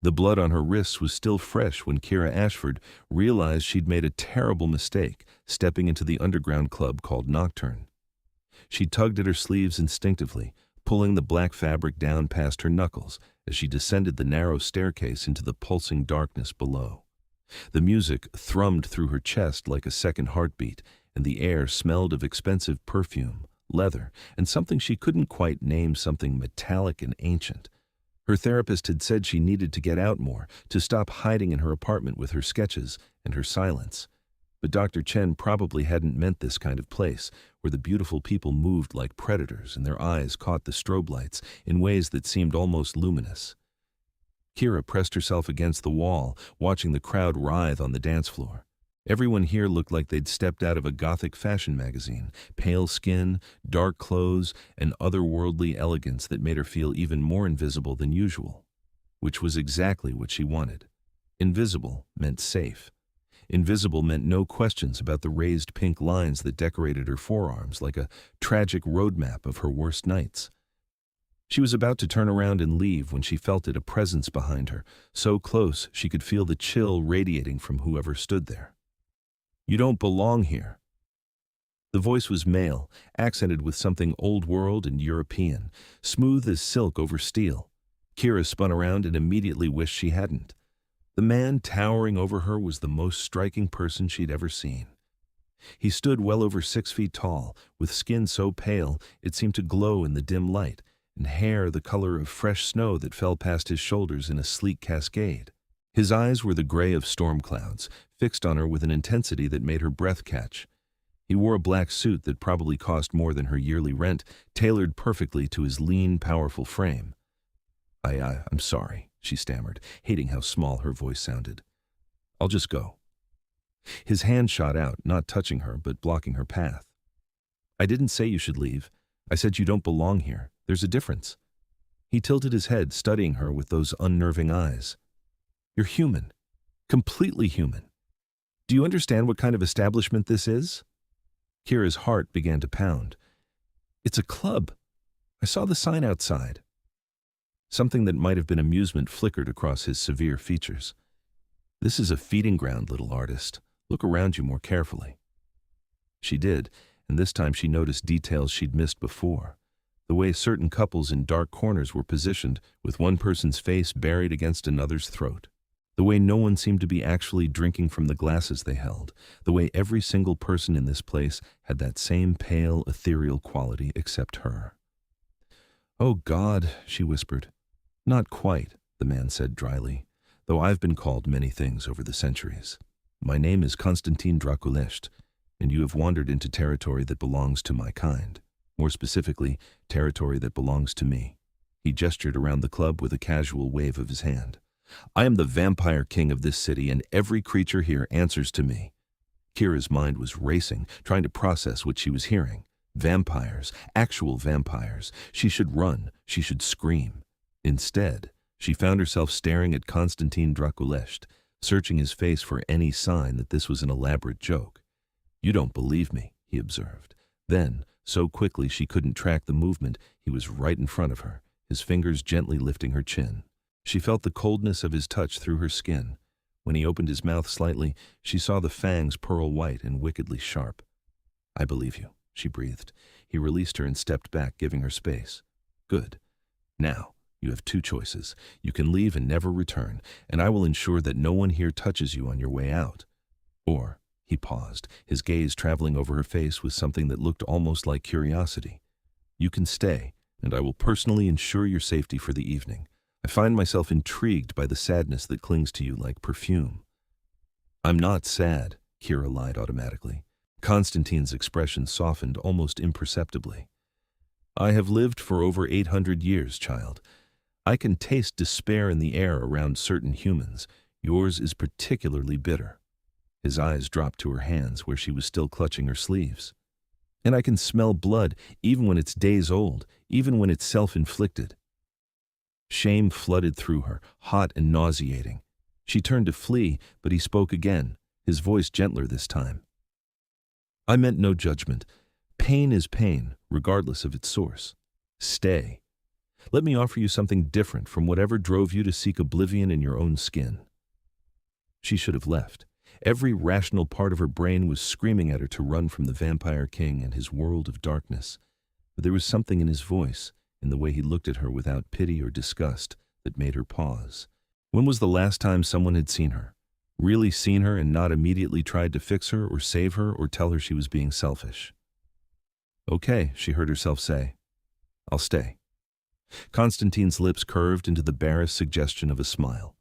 The blood on her wrists was still fresh when Kira Ashford realized she'd made a terrible mistake stepping into the underground club called Nocturne. She tugged at her sleeves instinctively, pulling the black fabric down past her knuckles as she descended the narrow staircase into the pulsing darkness below. The music thrummed through her chest like a second heartbeat, and the air smelled of expensive perfume, leather, and something she couldn't quite name, something metallic and ancient. Her therapist had said she needed to get out more, to stop hiding in her apartment with her sketches and her silence. But Dr. Chen probably hadn't meant this kind of place, where the beautiful people moved like predators and their eyes caught the strobe lights in ways that seemed almost luminous. Kira pressed herself against the wall, watching the crowd writhe on the dance floor. Everyone here looked like they'd stepped out of a Gothic fashion magazine, pale skin, dark clothes, and otherworldly elegance that made her feel even more invisible than usual, which was exactly what she wanted. Invisible meant safe. Invisible meant no questions about the raised pink lines that decorated her forearms like a tragic roadmap of her worst nights. She was about to turn around and leave when she felt it, a presence behind her, so close she could feel the chill radiating from whoever stood there. "You don't belong here." The voice was male, accented with something old world and European, smooth as silk over steel. Kira spun around and immediately wished she hadn't. The man towering over her was the most striking person she'd ever seen. He stood well over 6 feet tall, with skin so pale it seemed to glow in the dim light, and hair the color of fresh snow that fell past his shoulders in a sleek cascade. His eyes were the gray of storm clouds, fixed on her with an intensity that made her breath catch. He wore a black suit that probably cost more than her yearly rent, tailored perfectly to his lean, powerful frame. I'm sorry," she stammered, hating how small her voice sounded. "I'll just go." His hand shot out, not touching her, but blocking her path. "I didn't say you should leave. I said you don't belong here. There's a difference." He tilted his head, studying her with those unnerving eyes. "You're human. Completely human. Do you understand what kind of establishment this is?" Kira's heart began to pound. "It's a club. I saw the sign outside." Something that might have been amusement flickered across his severe features. "This is a feeding ground, little artist. Look around you more carefully." She did, and this time she noticed details she'd missed before. The way certain couples in dark corners were positioned, with one person's face buried against another's throat. The way no one seemed to be actually drinking from the glasses they held. The way every single person in this place had that same pale, ethereal quality except her. "Oh God," she whispered. "Not quite," the man said dryly, "though I've been called many things over the centuries. My name is Konstantin Drăculești, and you have wandered into territory that belongs to my kind. More specifically, territory that belongs to me." He gestured around the club with a casual wave of his hand. "I am the vampire king of this city, and every creature here answers to me." Kira's mind was racing, trying to process what she was hearing. Vampires, actual vampires. She should run, she should scream. Instead, she found herself staring at Konstantin Drăculești, searching his face for any sign that this was an elaborate joke. "You don't believe me," he observed. Then, so quickly she couldn't track the movement, he was right in front of her, his fingers gently lifting her chin. She felt the coldness of his touch through her skin. When he opened his mouth slightly, she saw the fangs pearl white and wickedly sharp. "I believe you," she breathed. He released her and stepped back, giving her space. "Good. Now, you have 2 choices. You can leave and never return, and I will ensure that no one here touches you on your way out. Or," he paused, his gaze traveling over her face with something that looked almost like curiosity, "you can stay, and I will personally ensure your safety for the evening. I find myself intrigued by the sadness that clings to you like perfume." "I'm not sad," Kira lied automatically. Konstantin's expression softened almost imperceptibly. "I have lived for over 800 years, child. I can taste despair in the air around certain humans. Yours is particularly bitter." His eyes dropped to her hands where she was still clutching her sleeves. "And I can smell blood, even when it's days old, even when it's self-inflicted." Shame flooded through her, hot and nauseating. She turned to flee, but he spoke again, his voice gentler this time. "I meant no judgment. Pain is pain, regardless of its source. Stay." Let me offer you something different from whatever drove you to seek oblivion in your own skin." She should have left. Every rational part of her brain was screaming at her to run from the Vampire King and his world of darkness. But there was something in his voice, in the way he looked at her without pity or disgust, that made her pause. When was the last time someone had seen her? Really seen her and not immediately tried to fix her or save her or tell her she was being selfish? "Okay," she heard herself say. "I'll stay." Konstantin's lips curved into the barest suggestion of a smile.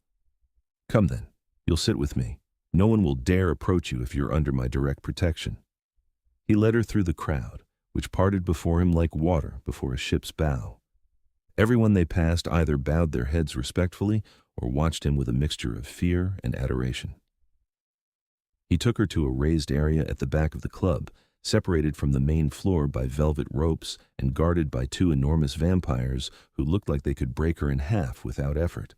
"Come then, you'll sit with me. No one will dare approach you if you're under my direct protection." He led her through the crowd, which parted before him like water before a ship's bow. Everyone they passed either bowed their heads respectfully or watched him with a mixture of fear and adoration. He took her to a raised area at the back of the club, separated from the main floor by velvet ropes and guarded by two enormous vampires who looked like they could break her in half without effort.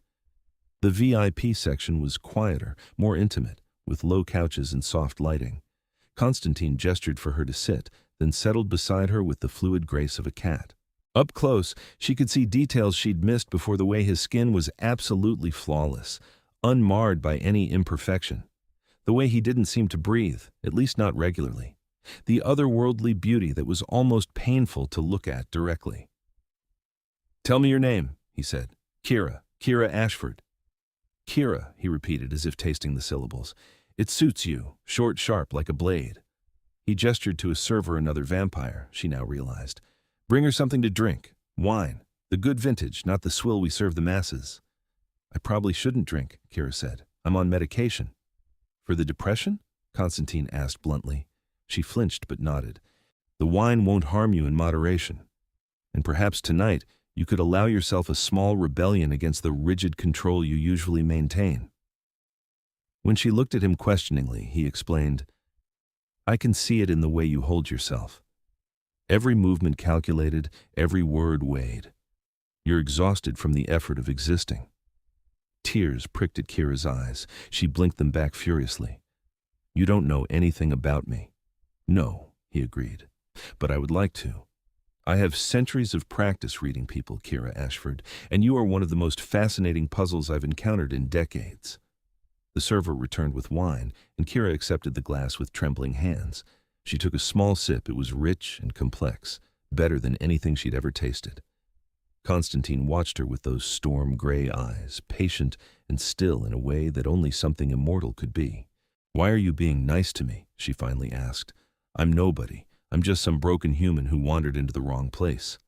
The VIP section was quieter, more intimate, with low couches and soft lighting. Konstantin gestured for her to sit, then settled beside her with the fluid grace of a cat. Up close, she could see details she'd missed before: the way his skin was absolutely flawless, unmarred by any imperfection. The way he didn't seem to breathe, at least not regularly. The otherworldly beauty that was almost painful to look at directly. "Tell me your name," he said. "Kira Ashford." "Kira," he repeated as if tasting the syllables. "It suits you, short, sharp, like a blade." He gestured to a server, another vampire, she now realized. "Bring her something to drink. Wine. The good vintage, not the swill we serve the masses." "I probably shouldn't drink," Kira said. "I'm on medication." "For the depression?" Konstantin asked bluntly. She flinched but nodded. "The wine won't harm you in moderation. And perhaps tonight you could allow yourself a small rebellion against the rigid control you usually maintain." When she looked at him questioningly, he explained, "I can see it in the way you hold yourself. Every movement calculated, every word weighed. You're exhausted from the effort of existing." Tears pricked at Kira's eyes. She blinked them back furiously. "You don't know anything about me." "No," he agreed, "but I would like to. I have centuries of practice reading people, Kira Ashford, and you are one of the most fascinating puzzles I've encountered in decades." The server returned with wine, and Kira accepted the glass with trembling hands. She took a small sip. It was rich and complex, better than anything she'd ever tasted. Konstantin watched her with those storm-gray eyes, patient and still in a way that only something immortal could be. "Why are you being nice to me?" she finally asked. "I'm nobody. I'm just some broken human who wandered into the wrong place."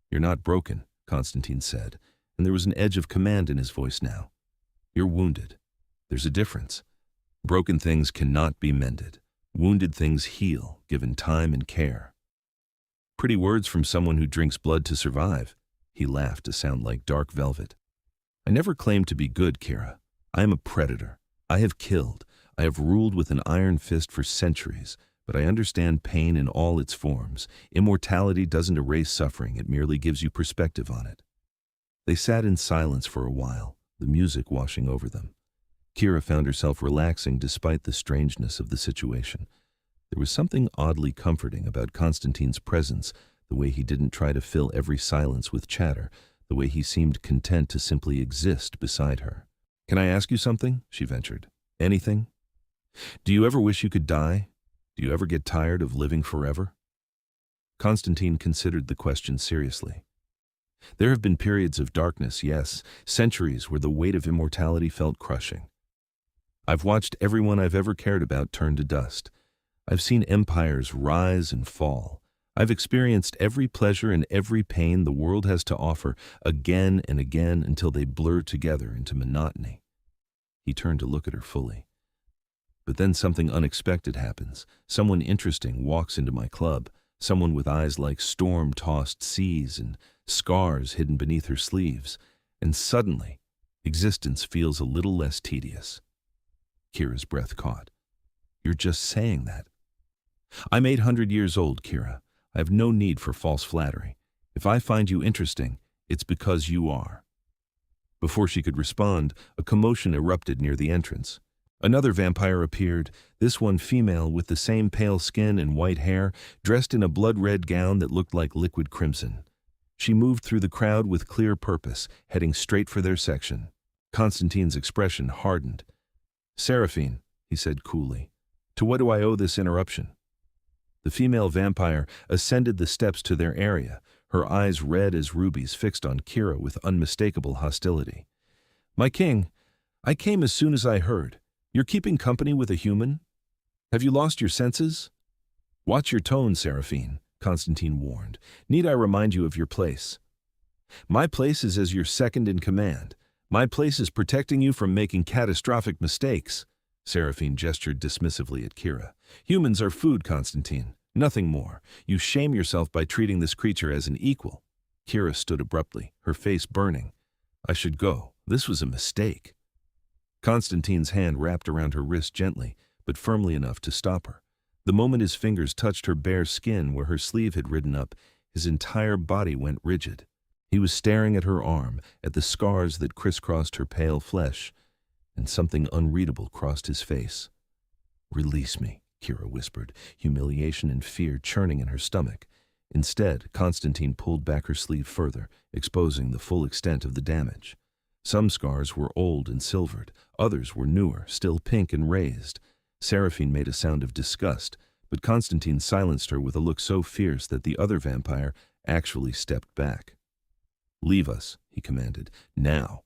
"You're not broken," Konstantin said, and there was an edge of command in his voice now. "You're wounded. There's a difference. Broken things cannot be mended. Wounded things heal, given time and care." "Pretty words from someone who drinks blood to survive." He laughed to sound like dark velvet. "I never claimed to be good, Kira. I am a predator. I have killed. I have ruled with an iron fist for centuries, but I understand pain in all its forms. Immortality doesn't erase suffering, it merely gives you perspective on it." They sat in silence for a while, the music washing over them. Kira found herself relaxing despite the strangeness of the situation. There was something oddly comforting about Konstantin's presence, the way he didn't try to fill every silence with chatter, the way he seemed content to simply exist beside her. "Can I ask you something?" she ventured. "Anything? Do you ever wish you could die? Do you ever get tired of living forever?" Konstantin considered the question seriously. "There have been periods of darkness, yes, centuries where the weight of immortality felt crushing. I've watched everyone I've ever cared about turn to dust. I've seen empires rise and fall. I've experienced every pleasure and every pain the world has to offer again and again until they blur together into monotony." He turned to look at her fully. "But then something unexpected happens. Someone interesting walks into my club, someone with eyes like storm-tossed seas and scars hidden beneath her sleeves, and suddenly existence feels a little less tedious." Kira's breath caught. "You're just saying that." "I'm 800 years old, Kira. I have no need for false flattery. If I find you interesting, it's because you are." Before she could respond, a commotion erupted near the entrance. Another vampire appeared, this one female with the same pale skin and white hair, dressed in a blood-red gown that looked like liquid crimson. She moved through the crowd with clear purpose, heading straight for their section. Konstantin's expression hardened. "Seraphine," he said coolly, "to what do I owe this interruption?" The female vampire ascended the steps to their area, her eyes red as rubies fixed on Kira with unmistakable hostility. "My king, I came as soon as I heard. You're keeping company with a human? Have you lost your senses?" "Watch your tone, Seraphine," Konstantin warned. "Need I remind you of your place?" "My place is as your second in command. My place is protecting you from making catastrophic mistakes." Seraphine gestured dismissively at Kira. "Humans are food, Konstantin. Nothing more. You shame yourself by treating this creature as an equal." Kira stood abruptly, her face burning. "I should go. This was a mistake." Konstantin's hand wrapped around her wrist gently, but firmly enough to stop her. The moment his fingers touched her bare skin where her sleeve had ridden up, his entire body went rigid. He was staring at her arm, at the scars that crisscrossed her pale flesh, and something unreadable crossed his face. "Release me," Kira whispered, humiliation and fear churning in her stomach. Instead, Konstantin pulled back her sleeve further, exposing the full extent of the damage. Some scars were old and silvered, others were newer, still pink and raised. Seraphine made a sound of disgust, but Konstantin silenced her with a look so fierce that the other vampire actually stepped back. "Leave us," he commanded. "Now."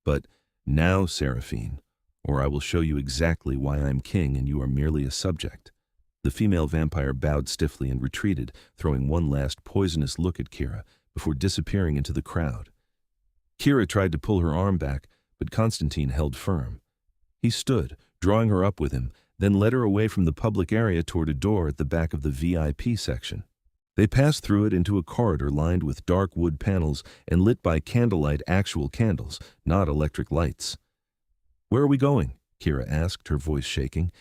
"But now, Seraphine, or I will show you exactly why I'm king and you are merely a subject." The female vampire bowed stiffly and retreated, throwing one last poisonous look at Kira before disappearing into the crowd. Kira tried to pull her arm back, but Konstantin held firm. He stood, drawing her up with him, then led her away from the public area toward a door at the back of the VIP section. They passed through it into a corridor lined with dark wood panels and lit by candlelight, actual candles, not electric lights. "Where are we going?" Kira asked, her voice shaking.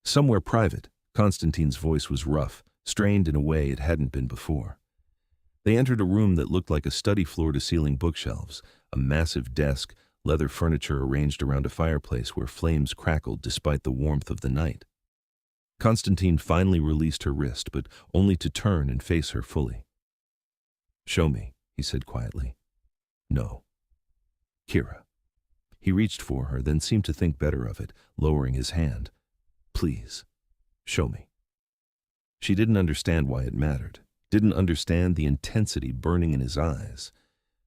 "Somewhere private." Konstantin's voice was rough, strained in a way it hadn't been before. They entered a room that looked like a study floor-to-ceiling bookshelves, a massive desk, leather furniture arranged around a fireplace where flames crackled despite the warmth of the night. Konstantin finally released her wrist, but only to turn and face her fully. "Show me," he said quietly. "No." "Kira." He reached for her, then seemed to think better of it, lowering his hand. "Please, show me." She didn't understand why it mattered, didn't understand the intensity burning in his eyes,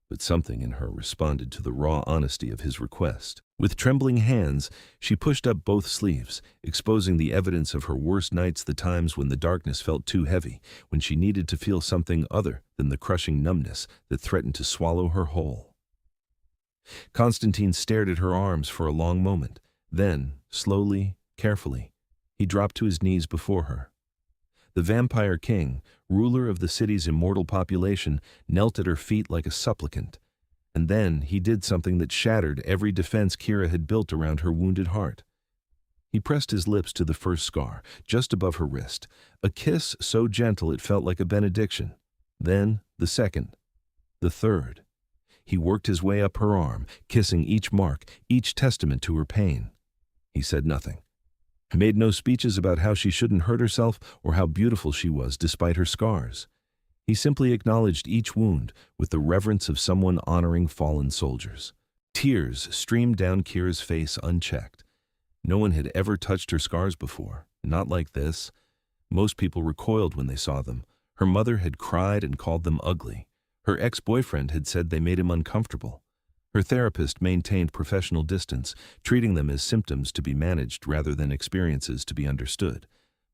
but something in her responded to the raw honesty of his request. With trembling hands, she pushed up both sleeves, exposing the evidence of her worst nights, the times when the darkness felt too heavy, when she needed to feel something other than the crushing numbness that threatened to swallow her whole. Konstantin stared at her arms for a long moment. Then, slowly, carefully, he dropped to his knees before her. The vampire king, ruler of the city's immortal population, knelt at her feet like a supplicant. And then he did something that shattered every defense Kira had built around her wounded heart. He pressed his lips to the first scar, just above her wrist, a kiss so gentle it felt like a benediction. Then the second, the third. He worked his way up her arm, kissing each mark, each testament to her pain. He said nothing. Made no speeches about how she shouldn't hurt herself or how beautiful she was despite her scars. He simply acknowledged each wound with the reverence of someone honoring fallen soldiers. Tears streamed down Kira's face unchecked. No one had ever touched her scars before, not like this. Most people recoiled when they saw them. Her mother had cried and called them ugly. Her ex-boyfriend had said they made him uncomfortable. Her therapist maintained professional distance, treating them as symptoms to be managed rather than experiences to be understood.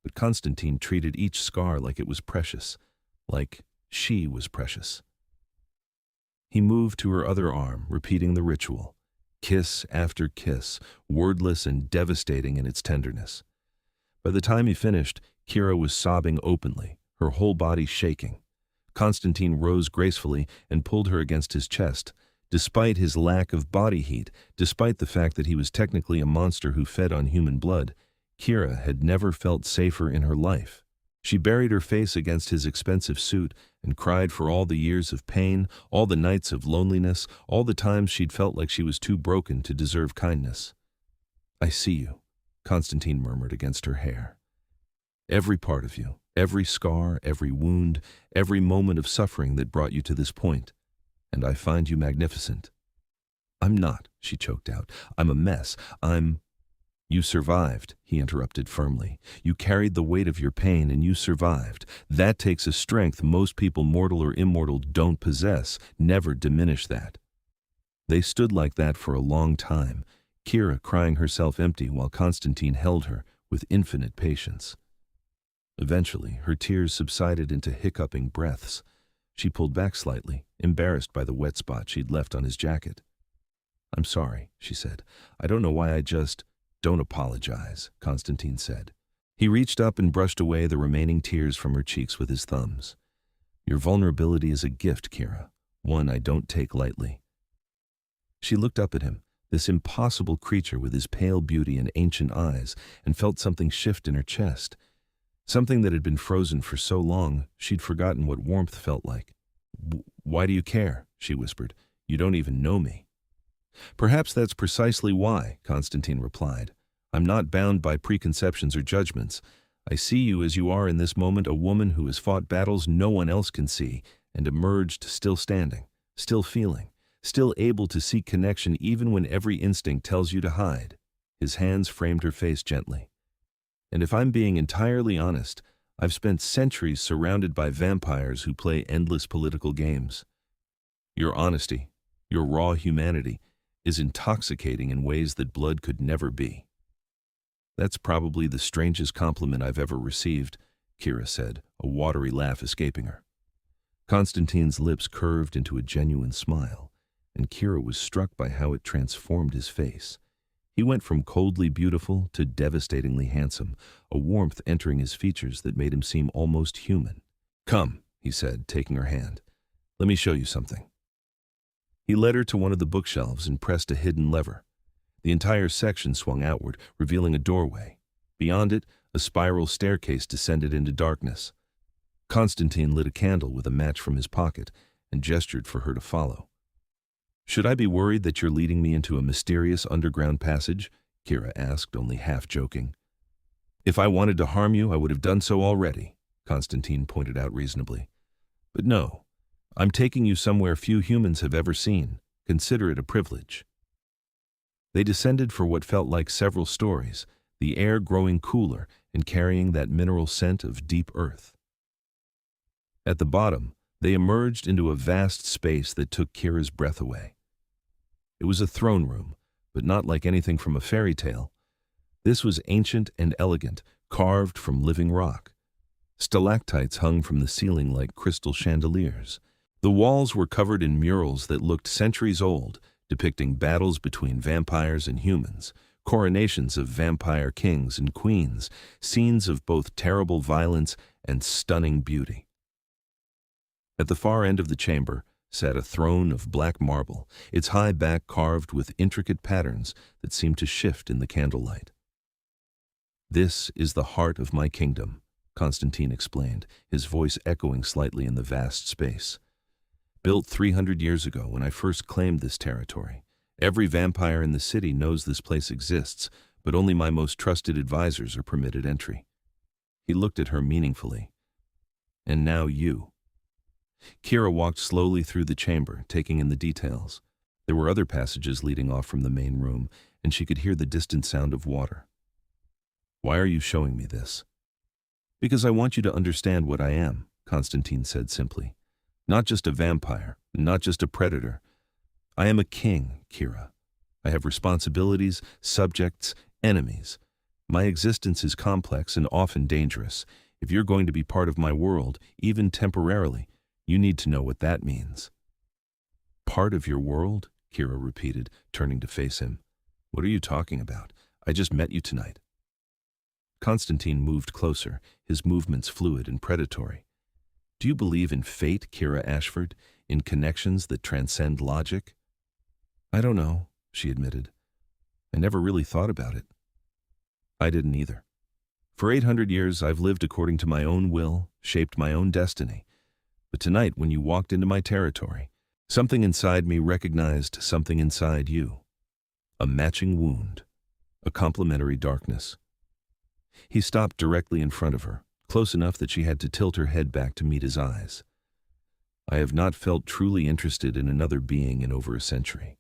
But Konstantin treated each scar like it was precious, like she was precious. He moved to her other arm, repeating the ritual. Kiss after kiss, wordless and devastating in its tenderness. By the time he finished, Kira was sobbing openly, her whole body shaking. Konstantin rose gracefully and pulled her against his chest. Despite his lack of body heat, despite the fact that he was technically a monster who fed on human blood, Kira had never felt safer in her life. She buried her face against his expensive suit and cried for all the years of pain, all the nights of loneliness, all the times she'd felt like she was too broken to deserve kindness. "I see you," Konstantin murmured against her hair. "Every part of you, Every scar, every wound, every moment of suffering that brought you to this point. And I find you magnificent." "I'm not," she choked out. "I'm a mess. You survived," he interrupted firmly. "You carried the weight of your pain and you survived. That takes a strength most people, mortal or immortal, don't possess. Never diminish that." They stood like that for a long time, Kira crying herself empty while Konstantin held her with infinite patience. Eventually, her tears subsided into hiccuping breaths. She pulled back slightly, embarrassed by the wet spot she'd left on his jacket. "I'm sorry," she said. "I don't know why I just—" "Don't apologize," Konstantin said. He reached up and brushed away the remaining tears from her cheeks with his thumbs. "Your vulnerability is a gift, Kira, one I don't take lightly." She looked up at him, this impossible creature with his pale beauty and ancient eyes, and felt something shift in her chest. Something that had been frozen for so long, she'd forgotten what warmth felt like. "Why do you care?" she whispered. "You don't even know me." "Perhaps that's precisely why," Konstantin replied. "I'm not bound by preconceptions or judgments. I see you as you are in this moment, a woman who has fought battles no one else can see, and emerged still standing, still feeling, still able to seek connection even when every instinct tells you to hide." His hands framed her face gently. "And if I'm being entirely honest, I've spent centuries surrounded by vampires who play endless political games. Your honesty, your raw humanity, is intoxicating in ways that blood could never be." "That's probably the strangest compliment I've ever received," Kira said, a watery laugh escaping her. Konstantin's lips curved into a genuine smile, and Kira was struck by how it transformed his face. He went from coldly beautiful to devastatingly handsome, a warmth entering his features that made him seem almost human. "Come," he said, taking her hand. "Let me show you something." He led her to one of the bookshelves and pressed a hidden lever. The entire section swung outward, revealing a doorway. Beyond it, a spiral staircase descended into darkness. Konstantin lit a candle with a match from his pocket and gestured for her to follow. "Should I be worried that you're leading me into a mysterious underground passage?" Kira asked, only half joking. "If I wanted to harm you, I would have done so already," Konstantin pointed out reasonably. "But no. I'm taking you somewhere few humans have ever seen. Consider it a privilege." They descended for what felt like several stories, the air growing cooler and carrying that mineral scent of deep earth. At the bottom, they emerged into a vast space that took Kira's breath away. It was a throne room, but not like anything from a fairy tale. This was ancient and elegant, carved from living rock. Stalactites hung from the ceiling like crystal chandeliers. The walls were covered in murals that looked centuries old, depicting battles between vampires and humans, coronations of vampire kings and queens, scenes of both terrible violence and stunning beauty. At the far end of the chamber sat a throne of black marble, its high back carved with intricate patterns that seemed to shift in the candlelight. "This is the heart of my kingdom," Konstantin explained, his voice echoing slightly in the vast space. "Built 300 years ago when I first claimed this territory. Every vampire in the city knows this place exists, but only my most trusted advisors are permitted entry." He looked at her meaningfully. "And now you." Kira walked slowly through the chamber, taking in the details. There were other passages leading off from the main room, and she could hear the distant sound of water. "Why are you showing me this?" "Because I want you to understand what I am," Konstantin said simply. "Not just a vampire, not just a predator. I am a king, Kira. I have responsibilities, subjects, enemies. My existence is complex and often dangerous. If you're going to be part of my world, even temporarily, you need to know what that means." "Part of your world?" Kira repeated, turning to face him. "What are you talking about? I just met you tonight." Konstantin moved closer, his movements fluid and predatory. "Do you believe in fate, Kira Ashford, in connections that transcend logic?" "I don't know," she admitted. "I never really thought about it." "I didn't either. For 800 years, I've lived according to my own will, shaped my own destiny. But tonight, when you walked into my territory, something inside me recognized something inside you. A matching wound, a complementary darkness." He stopped directly in front of her, close enough that she had to tilt her head back to meet his eyes. I have not felt truly interested in another being in over a century.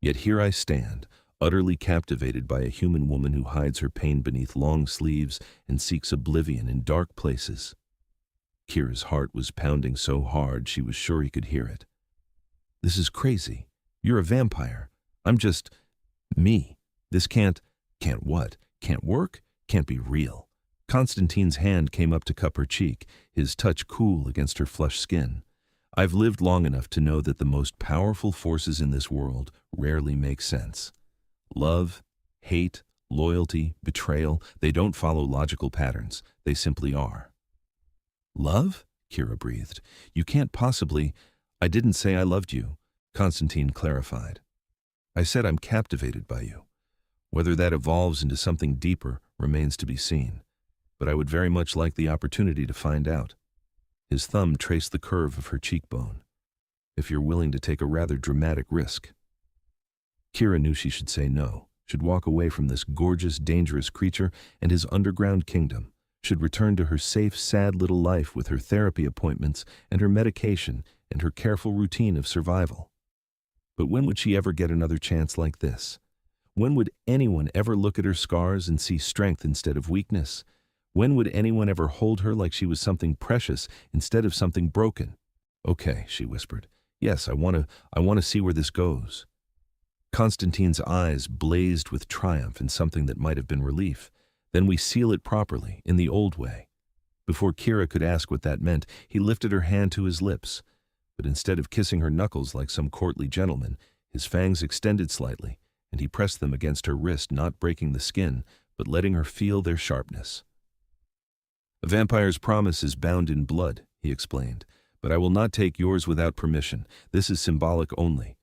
Yet here I stand, utterly captivated by a human woman who hides her pain beneath long sleeves and seeks oblivion in dark places. Kira's heart was pounding so hard she was sure he could hear it. This is crazy. You're a vampire. I'm just me. This can't what? Can't work? Can't be real. Konstantin's hand came up to cup her cheek, his touch cool against her flushed skin. I've lived long enough to know that the most powerful forces in this world rarely make sense. Love, hate, loyalty, betrayal, they don't follow logical patterns. They simply are. Love? Kira breathed. You can't possibly... I didn't say I loved you, Konstantin clarified. I said I'm captivated by you. Whether that evolves into something deeper remains to be seen, but I would very much like the opportunity to find out. His thumb traced the curve of her cheekbone. If you're willing to take a rather dramatic risk. Kira knew she should say no, should walk away from this gorgeous, dangerous creature and his underground kingdom, should return to her safe, sad little life with her therapy appointments and her medication and her careful routine of survival. But when would she ever get another chance like this? When would anyone ever look at her scars and see strength instead of weakness? When would anyone ever hold her like she was something precious instead of something broken? Okay, she whispered. Yes, I want to see where this goes. Konstantin's eyes blazed with triumph and something that might have been relief. Then we seal it properly, in the old way. Before Kira could ask what that meant, he lifted her hand to his lips. But instead of kissing her knuckles like some courtly gentleman, his fangs extended slightly, and he pressed them against her wrist, not breaking the skin, but letting her feel their sharpness. A vampire's promise is bound in blood, he explained, but I will not take yours without permission. This is symbolic only.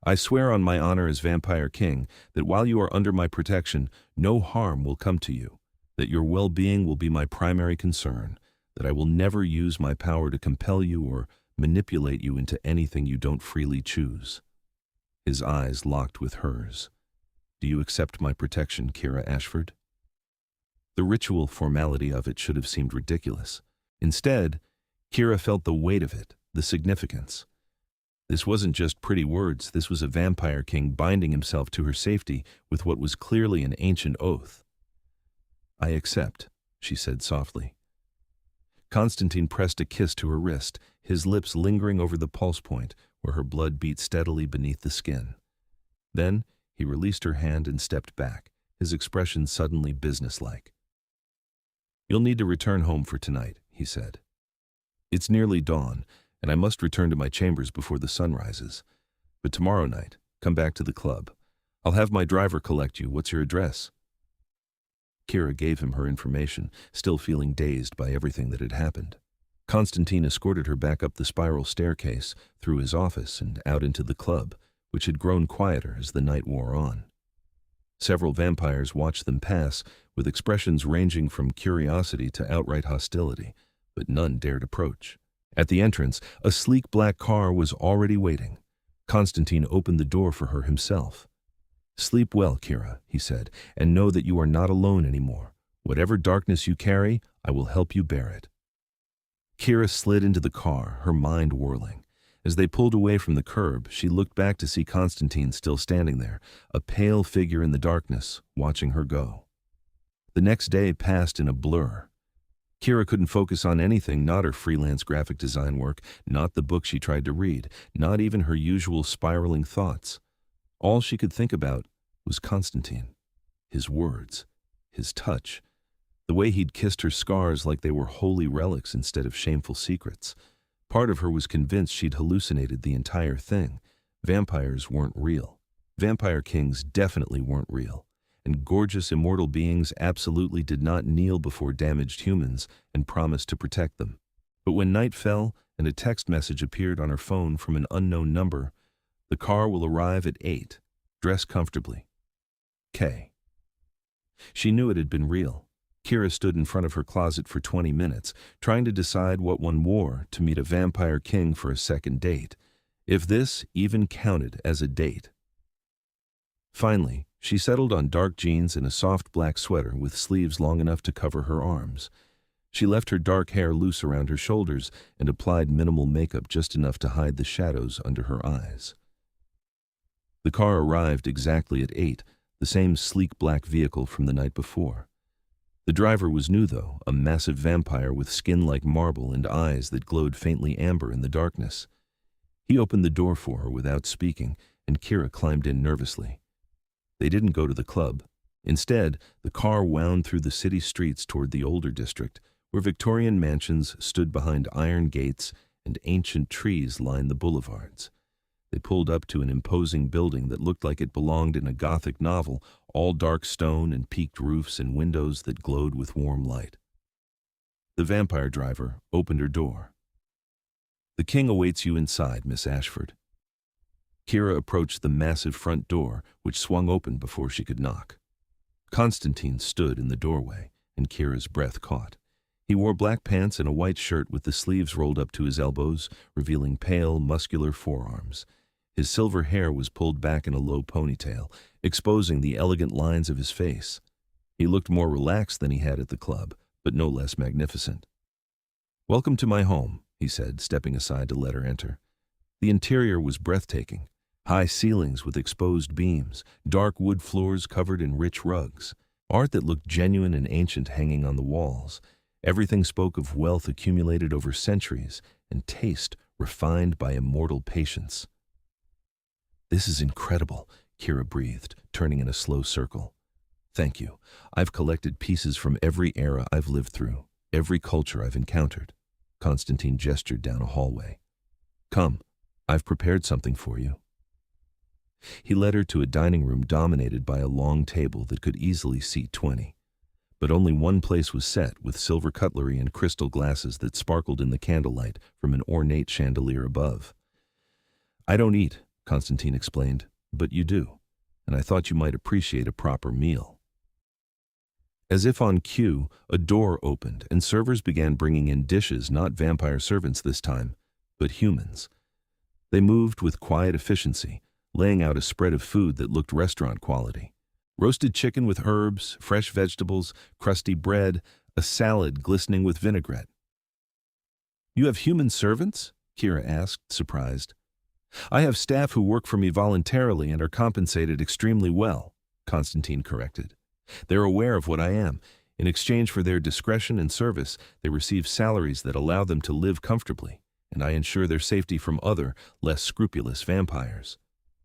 I swear on my honor as Vampire King that while you are under my protection, no harm will come to you, that your well-being will be my primary concern, that I will never use my power to compel you or manipulate you into anything you don't freely choose. His eyes locked with hers. Do you accept my protection, Kira Ashford? The ritual formality of it should have seemed ridiculous. Instead, Kira felt the weight of it, the significance. This wasn't just pretty words, this was a vampire king binding himself to her safety with what was clearly an ancient oath. I accept, she said softly. Konstantin pressed a kiss to her wrist, his lips lingering over the pulse point where her blood beat steadily beneath the skin. Then he released her hand and stepped back, his expression suddenly businesslike. You'll need to return home for tonight, he said. It's nearly dawn, and I must return to my chambers before the sun rises. But tomorrow night, come back to the club. I'll have my driver collect you. What's your address? Kira gave him her information, still feeling dazed by everything that had happened. Konstantin escorted her back up the spiral staircase, through his office and out into the club, which had grown quieter as the night wore on. Several vampires watched them pass, with expressions ranging from curiosity to outright hostility, but none dared approach. At the entrance, a sleek black car was already waiting. Konstantin opened the door for her himself. Sleep well, Kira, he said, and know that you are not alone anymore. Whatever darkness you carry, I will help you bear it. Kira slid into the car, her mind whirling. As they pulled away from the curb, she looked back to see Konstantin still standing there, a pale figure in the darkness, watching her go. The next day passed in a blur. Kira couldn't focus on anything, not her freelance graphic design work, not the book she tried to read, not even her usual spiraling thoughts. All she could think about was Konstantin, his words, his touch, the way he'd kissed her scars like they were holy relics instead of shameful secrets. Part of her was convinced she'd hallucinated the entire thing. Vampires weren't real. Vampire kings definitely weren't real. And gorgeous immortal beings absolutely did not kneel before damaged humans and promise to protect them. But when night fell and a text message appeared on her phone from an unknown number, the car will arrive at 8. Dress comfortably. K. She knew it had been real. Kira stood in front of her closet for 20 minutes, trying to decide what one wore to meet a vampire king for a second date, if this even counted as a date. Finally, she settled on dark jeans and a soft black sweater with sleeves long enough to cover her arms. She left her dark hair loose around her shoulders and applied minimal makeup just enough to hide the shadows under her eyes. The car arrived exactly at 8, the same sleek black vehicle from the night before. The driver was new, though, a massive vampire with skin like marble and eyes that glowed faintly amber in the darkness. He opened the door for her without speaking, and Kira climbed in nervously. They didn't go to the club. Instead, the car wound through the city streets toward the older district, where Victorian mansions stood behind iron gates and ancient trees lined the boulevards. They pulled up to an imposing building that looked like it belonged in a Gothic novel, all dark stone and peaked roofs and windows that glowed with warm light. The vampire driver opened her door. "The king awaits you inside, Miss Ashford." Kira approached the massive front door, which swung open before she could knock. Konstantin stood in the doorway, and Kira's breath caught. He wore black pants and a white shirt with the sleeves rolled up to his elbows, revealing pale, muscular forearms. His silver hair was pulled back in a low ponytail, exposing the elegant lines of his face. He looked more relaxed than he had at the club, but no less magnificent. "Welcome to my home," he said, stepping aside to let her enter. The interior was breathtaking. High ceilings with exposed beams, dark wood floors covered in rich rugs, art that looked genuine and ancient hanging on the walls. Everything spoke of wealth accumulated over centuries and taste refined by immortal patience. "This is incredible," Kira breathed, turning in a slow circle. "Thank you. I've collected pieces from every era I've lived through, every culture I've encountered." Konstantin gestured down a hallway. "Come, I've prepared something for you." He led her to a dining room dominated by a long table that could easily seat 20. But only one place was set, with silver cutlery and crystal glasses that sparkled in the candlelight from an ornate chandelier above. "I don't eat," Konstantin explained, "but you do, and I thought you might appreciate a proper meal." As if on cue, a door opened, and servers began bringing in dishes, not vampire servants this time, but humans. They moved with quiet efficiency, laying out a spread of food that looked restaurant quality. Roasted chicken with herbs, fresh vegetables, crusty bread, a salad glistening with vinaigrette. "You have human servants?" Kira asked, surprised. "I have staff who work for me voluntarily and are compensated extremely well," Konstantin corrected. "They're aware of what I am. In exchange for their discretion and service, they receive salaries that allow them to live comfortably, and I ensure their safety from other, less scrupulous vampires."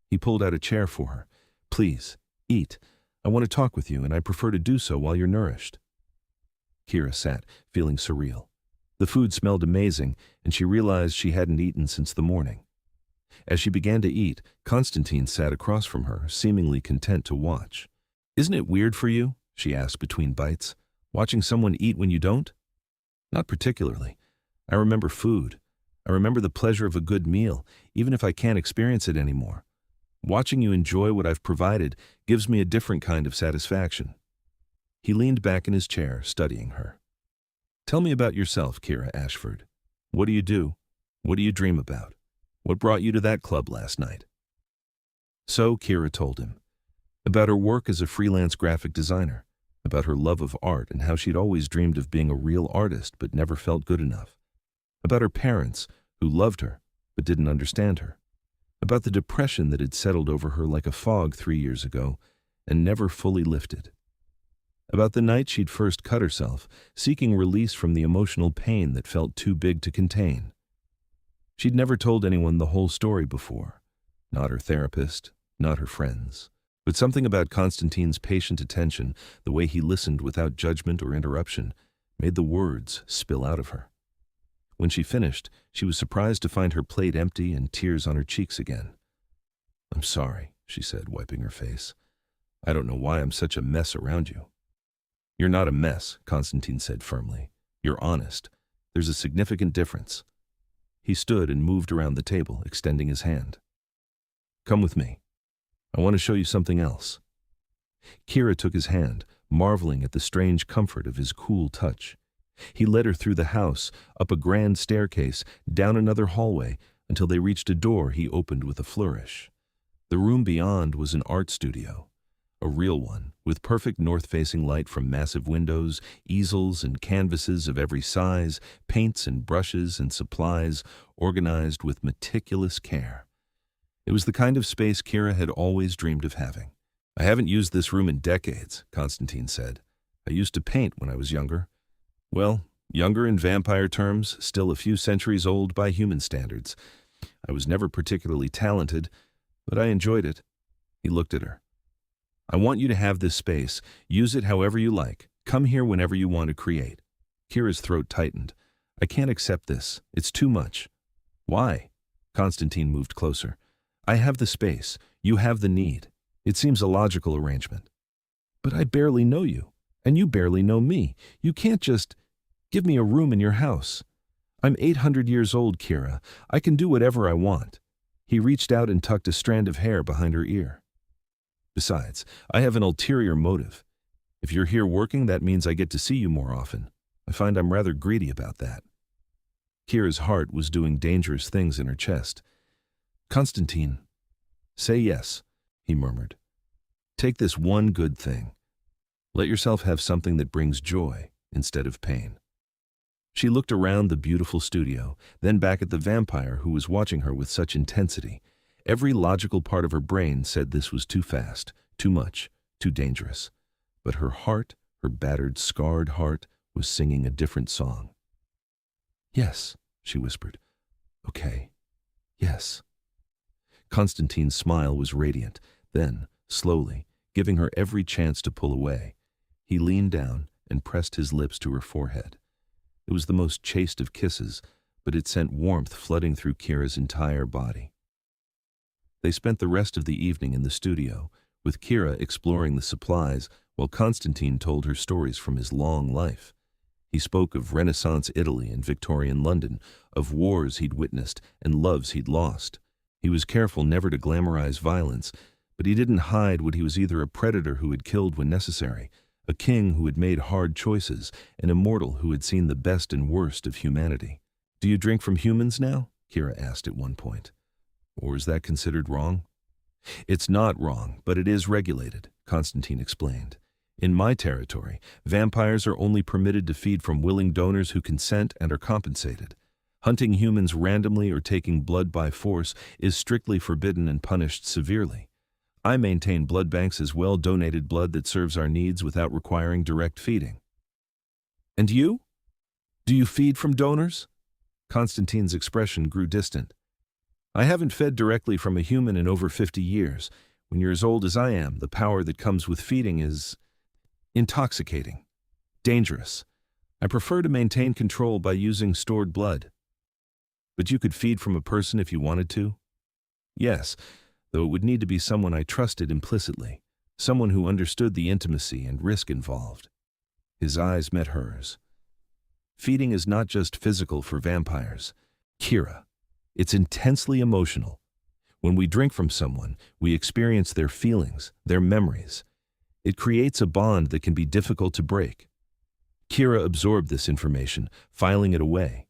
He pulled out a chair for her. "Please, eat. I want to talk with you, and I prefer to do so while you're nourished." Kira sat, feeling surreal. The food smelled amazing, and she realized she hadn't eaten since the morning. As she began to eat, Konstantin sat across from her, seemingly content to watch. "Isn't it weird for you?" she asked between bites. "Watching someone eat when you don't?" "Not particularly. I remember food. I remember the pleasure of a good meal, even if I can't experience it anymore. Watching you enjoy what I've provided gives me a different kind of satisfaction." He leaned back in his chair, studying her. "Tell me about yourself, Kira Ashford. What do you do? What do you dream about? What brought you to that club last night?" So Kira told him. About her work as a freelance graphic designer, about her love of art and how she'd always dreamed of being a real artist but never felt good enough. About her parents, who loved her but didn't understand her. About the depression that had settled over her like a fog 3 years ago and never fully lifted. About the night she'd first cut herself, seeking release from the emotional pain that felt too big to contain. She'd never told anyone the whole story before, not her therapist, not her friends. But something about Konstantin's patient attention, the way he listened without judgment or interruption, made the words spill out of her. When she finished, she was surprised to find her plate empty and tears on her cheeks again. "I'm sorry," she said, wiping her face. "I don't know why I'm such a mess around you." "You're not a mess," Konstantin said firmly. "You're honest. There's a significant difference." He stood and moved around the table, extending his hand. "Come with me. I want to show you something else." Kira took his hand, marveling at the strange comfort of his cool touch. He led her through the house, up a grand staircase, down another hallway, until they reached a door he opened with a flourish. The room beyond was an art studio, a real one, with perfect north-facing light from massive windows, easels and canvases of every size, paints and brushes and supplies organized with meticulous care. It was the kind of space Kira had always dreamed of having. "I haven't used this room in decades," Konstantin said. "I used to paint when I was younger. Well, younger in vampire terms, still a few centuries old by human standards. I was never particularly talented, but I enjoyed it." He looked at her. "I want you to have this space. Use it however you like. Come here whenever you want to create." Kira's throat tightened. "I can't accept this. It's too much." "Why?" Konstantin moved closer. "I have the space. You have the need. It seems a logical arrangement." "But I barely know you, and you barely know me. You can't just give me a room in your house. I'm 800 years old, Kira. I can do whatever I want." He reached out and tucked a strand of hair behind her ear. "Besides, I have an ulterior motive. If you're here working, that means I get to see you more often. I find I'm rather greedy about that." Kira's heart was doing dangerous things in her chest. "Konstantin, say yes," he murmured. "Take this one good thing. Let yourself have something that brings joy instead of pain." She looked around the beautiful studio, then back at the vampire who was watching her with such intensity. Every logical part of her brain said this was too fast, too much, too dangerous. But her heart, her battered, scarred heart, was singing a different song. "Yes," she whispered. "Okay. Yes." Konstantin's smile was radiant. Then, slowly, giving her every chance to pull away, he leaned down and pressed his lips to her forehead. It was the most chaste of kisses, but it sent warmth flooding through Kira's entire body. They spent the rest of the evening in the studio, with Kira exploring the supplies while Konstantin told her stories from his long life. He spoke of Renaissance Italy and Victorian London, of wars he'd witnessed and loves he'd lost. He was careful never to glamorize violence, but he didn't hide what he was: either a predator who had killed when necessary, a king who had made hard choices, an immortal who had seen the best and worst of humanity. "Do you drink from humans now?" Kira asked at one point. "Or is that considered wrong?" "It's not wrong, but it is regulated," Konstantin explained. "In my territory, vampires are only permitted to feed from willing donors who consent and are compensated. Hunting humans randomly or taking blood by force is strictly forbidden and punished severely. I maintain blood banks as well, donated blood that serves our needs without requiring direct feeding." "And you? Do you feed from donors?" Konstantin's expression grew distant. "I haven't fed directly from a human in over 50 years. When you're as old as I am, the power that comes with feeding is intoxicating, dangerous. I prefer to maintain control by using stored blood." "But you could feed from a person if you wanted to?" "Yes, though it would need to be someone I trusted implicitly, someone who understood the intimacy and risk involved." His eyes met hers. "Feeding is not just physical for vampires, Kira. It's intensely emotional. When we drink from someone, we experience their feelings, their memories. It creates a bond that can be difficult to break." Kira absorbed this information, filing it away.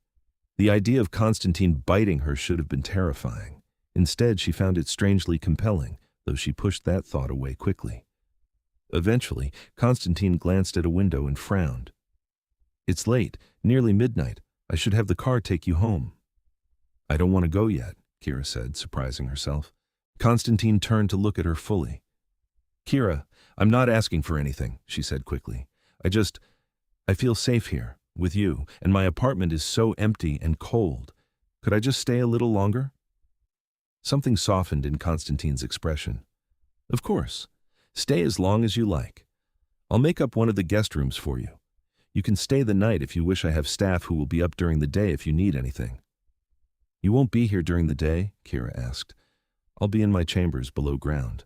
The idea of Konstantin biting her should have been terrifying. Instead, she found it strangely compelling, though she pushed that thought away quickly. Eventually, Konstantin glanced at a window and frowned. "It's late, nearly midnight. I should have the car take you home." "I don't want to go yet," Kira said, surprising herself. Konstantin turned to look at her fully. "Kira, I'm not asking for anything," she said quickly. I feel safe here, with you, and my apartment is so empty and cold. Could I just stay a little longer?" Something softened in Konstantin's expression. "Of course. Stay as long as you like. I'll make up one of the guest rooms for you. You can stay the night if you wish. I have staff who will be up during the day if you need anything." "You won't be here during the day?" Kira asked. "I'll be in my chambers below ground.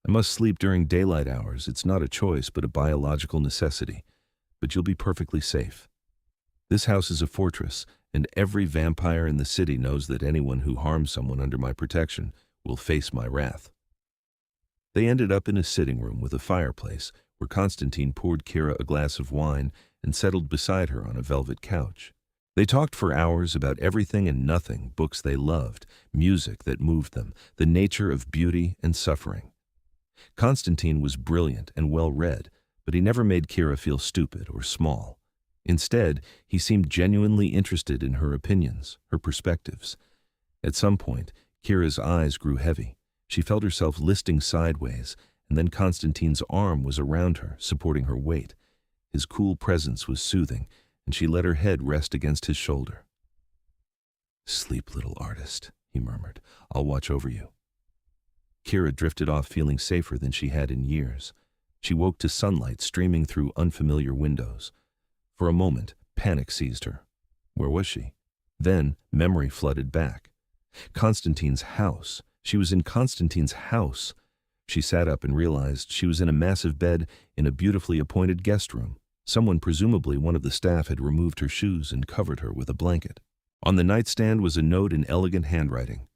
I must sleep during daylight hours. It's not a choice, but a biological necessity. But you'll be perfectly safe. This house is a fortress, and every vampire in the city knows that anyone who harms someone under my protection will face my wrath." They ended up in a sitting room with a fireplace, where Konstantin poured Kira a glass of wine and settled beside her on a velvet couch. They talked for hours about everything and nothing: books they loved, music that moved them, the nature of beauty and suffering. Konstantin was brilliant and well-read, but he never made Kira feel stupid or small. Instead, he seemed genuinely interested in her opinions, her perspectives. At some point, Kira's eyes grew heavy. She felt herself listing sideways, and then Konstantin's arm was around her, supporting her weight. His cool presence was soothing, and she let her head rest against his shoulder. "Sleep, little artist," he murmured. "I'll watch over you." Kira drifted off feeling safer than she had in years. She woke to sunlight streaming through unfamiliar windows. For a moment, panic seized her. Where was she? Then, memory flooded back. Konstantin's house. She was in Konstantin's house. She sat up and realized she was in a massive bed in a beautifully appointed guest room. Someone, presumably one of the staff, had removed her shoes and covered her with a blanket. On the nightstand was a note in elegant handwriting.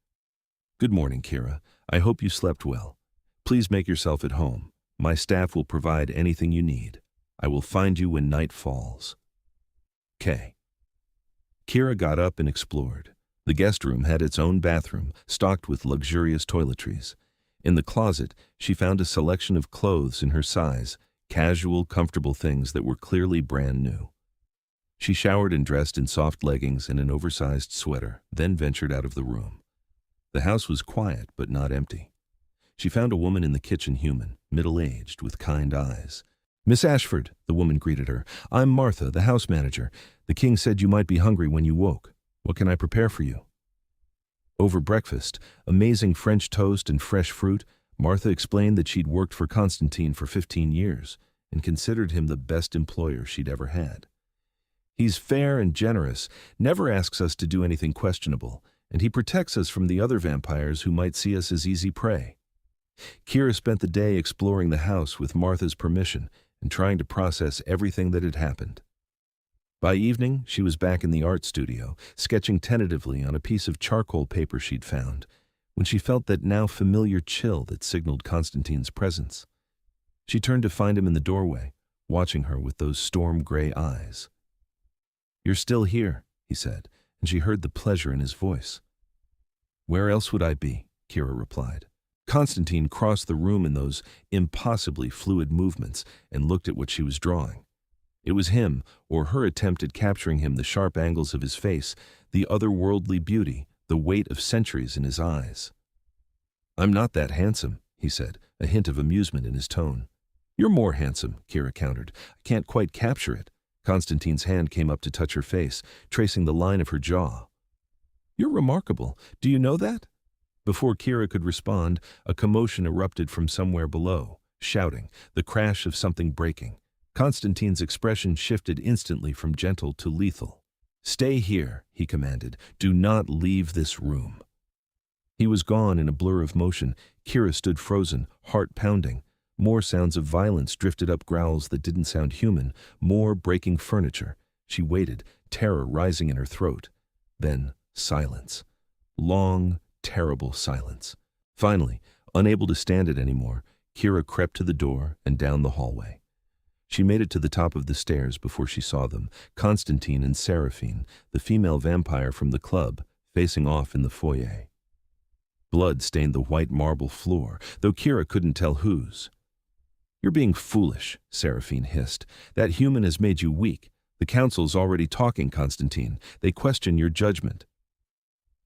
"Good morning, Kira. I hope you slept well. Please make yourself at home. My staff will provide anything you need. I will find you when night falls. K." Kira got up and explored. The guest room had its own bathroom, stocked with luxurious toiletries. In the closet, she found a selection of clothes in her size, casual, comfortable things that were clearly brand new. She showered and dressed in soft leggings and an oversized sweater, then ventured out of the room. The house was quiet, but not empty. She found a woman in the kitchen, human, middle-aged, with kind eyes. "Miss Ashford," the woman greeted her. "I'm Martha, the house manager. The king said you might be hungry when you woke. What can I prepare for you?" Over breakfast, amazing French toast and fresh fruit, Martha explained that she'd worked for Konstantin for 15 years and considered him the best employer she'd ever had. "He's fair and generous, never asks us to do anything questionable, and he protects us from the other vampires who might see us as easy prey." Kira spent the day exploring the house with Martha's permission and trying to process everything that had happened. By evening, she was back in the art studio, sketching tentatively on a piece of charcoal paper she'd found, when she felt that now familiar chill that signaled Konstantin's presence. She turned to find him in the doorway, watching her with those storm-gray eyes. "You're still here," he said, and she heard the pleasure in his voice. "Where else would I be?" Kira replied. Konstantin crossed the room in those impossibly fluid movements and looked at what she was drawing. It was him, or her attempt at capturing him, the sharp angles of his face, the otherworldly beauty, the weight of centuries in his eyes. "I'm not that handsome," he said, a hint of amusement in his tone. "You're more handsome," Kira countered. "I can't quite capture it." Konstantin's hand came up to touch her face, tracing the line of her jaw. "You're remarkable. Do you know that?" Before Kira could respond, a commotion erupted from somewhere below, shouting, the crash of something breaking. Konstantin's expression shifted instantly from gentle to lethal. "Stay here," he commanded. "Do not leave this room." He was gone in a blur of motion. Kira stood frozen, heart pounding. More sounds of violence drifted up, growls that didn't sound human, more breaking furniture. She waited, terror rising in her throat. Then silence. Long, terrible silence. Finally, unable to stand it anymore, Kira crept to the door and down the hallway. She made it to the top of the stairs before she saw them, Konstantin and Seraphine, the female vampire from the club, facing off in the foyer. Blood stained the white marble floor, though Kira couldn't tell whose. "You're being foolish," Seraphine hissed. "That human has made you weak. The council's already talking, Konstantin. They question your judgment."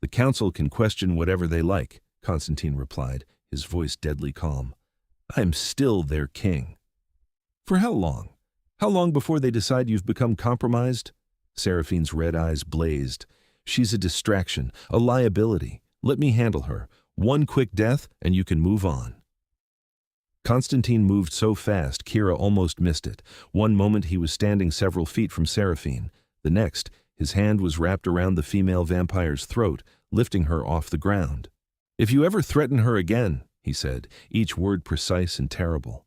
"The council can question whatever they like," Konstantin replied, his voice deadly calm. "I am still their king." "For how long? How long before they decide you've become compromised?" Seraphine's red eyes blazed. "She's a distraction, a liability. Let me handle her. One quick death, and you can move on." Konstantin moved so fast, Kira almost missed it. One moment he was standing several feet from Seraphine. The next, his hand was wrapped around the female vampire's throat, lifting her off the ground. "If you ever threaten her again," he said, each word precise and terrible,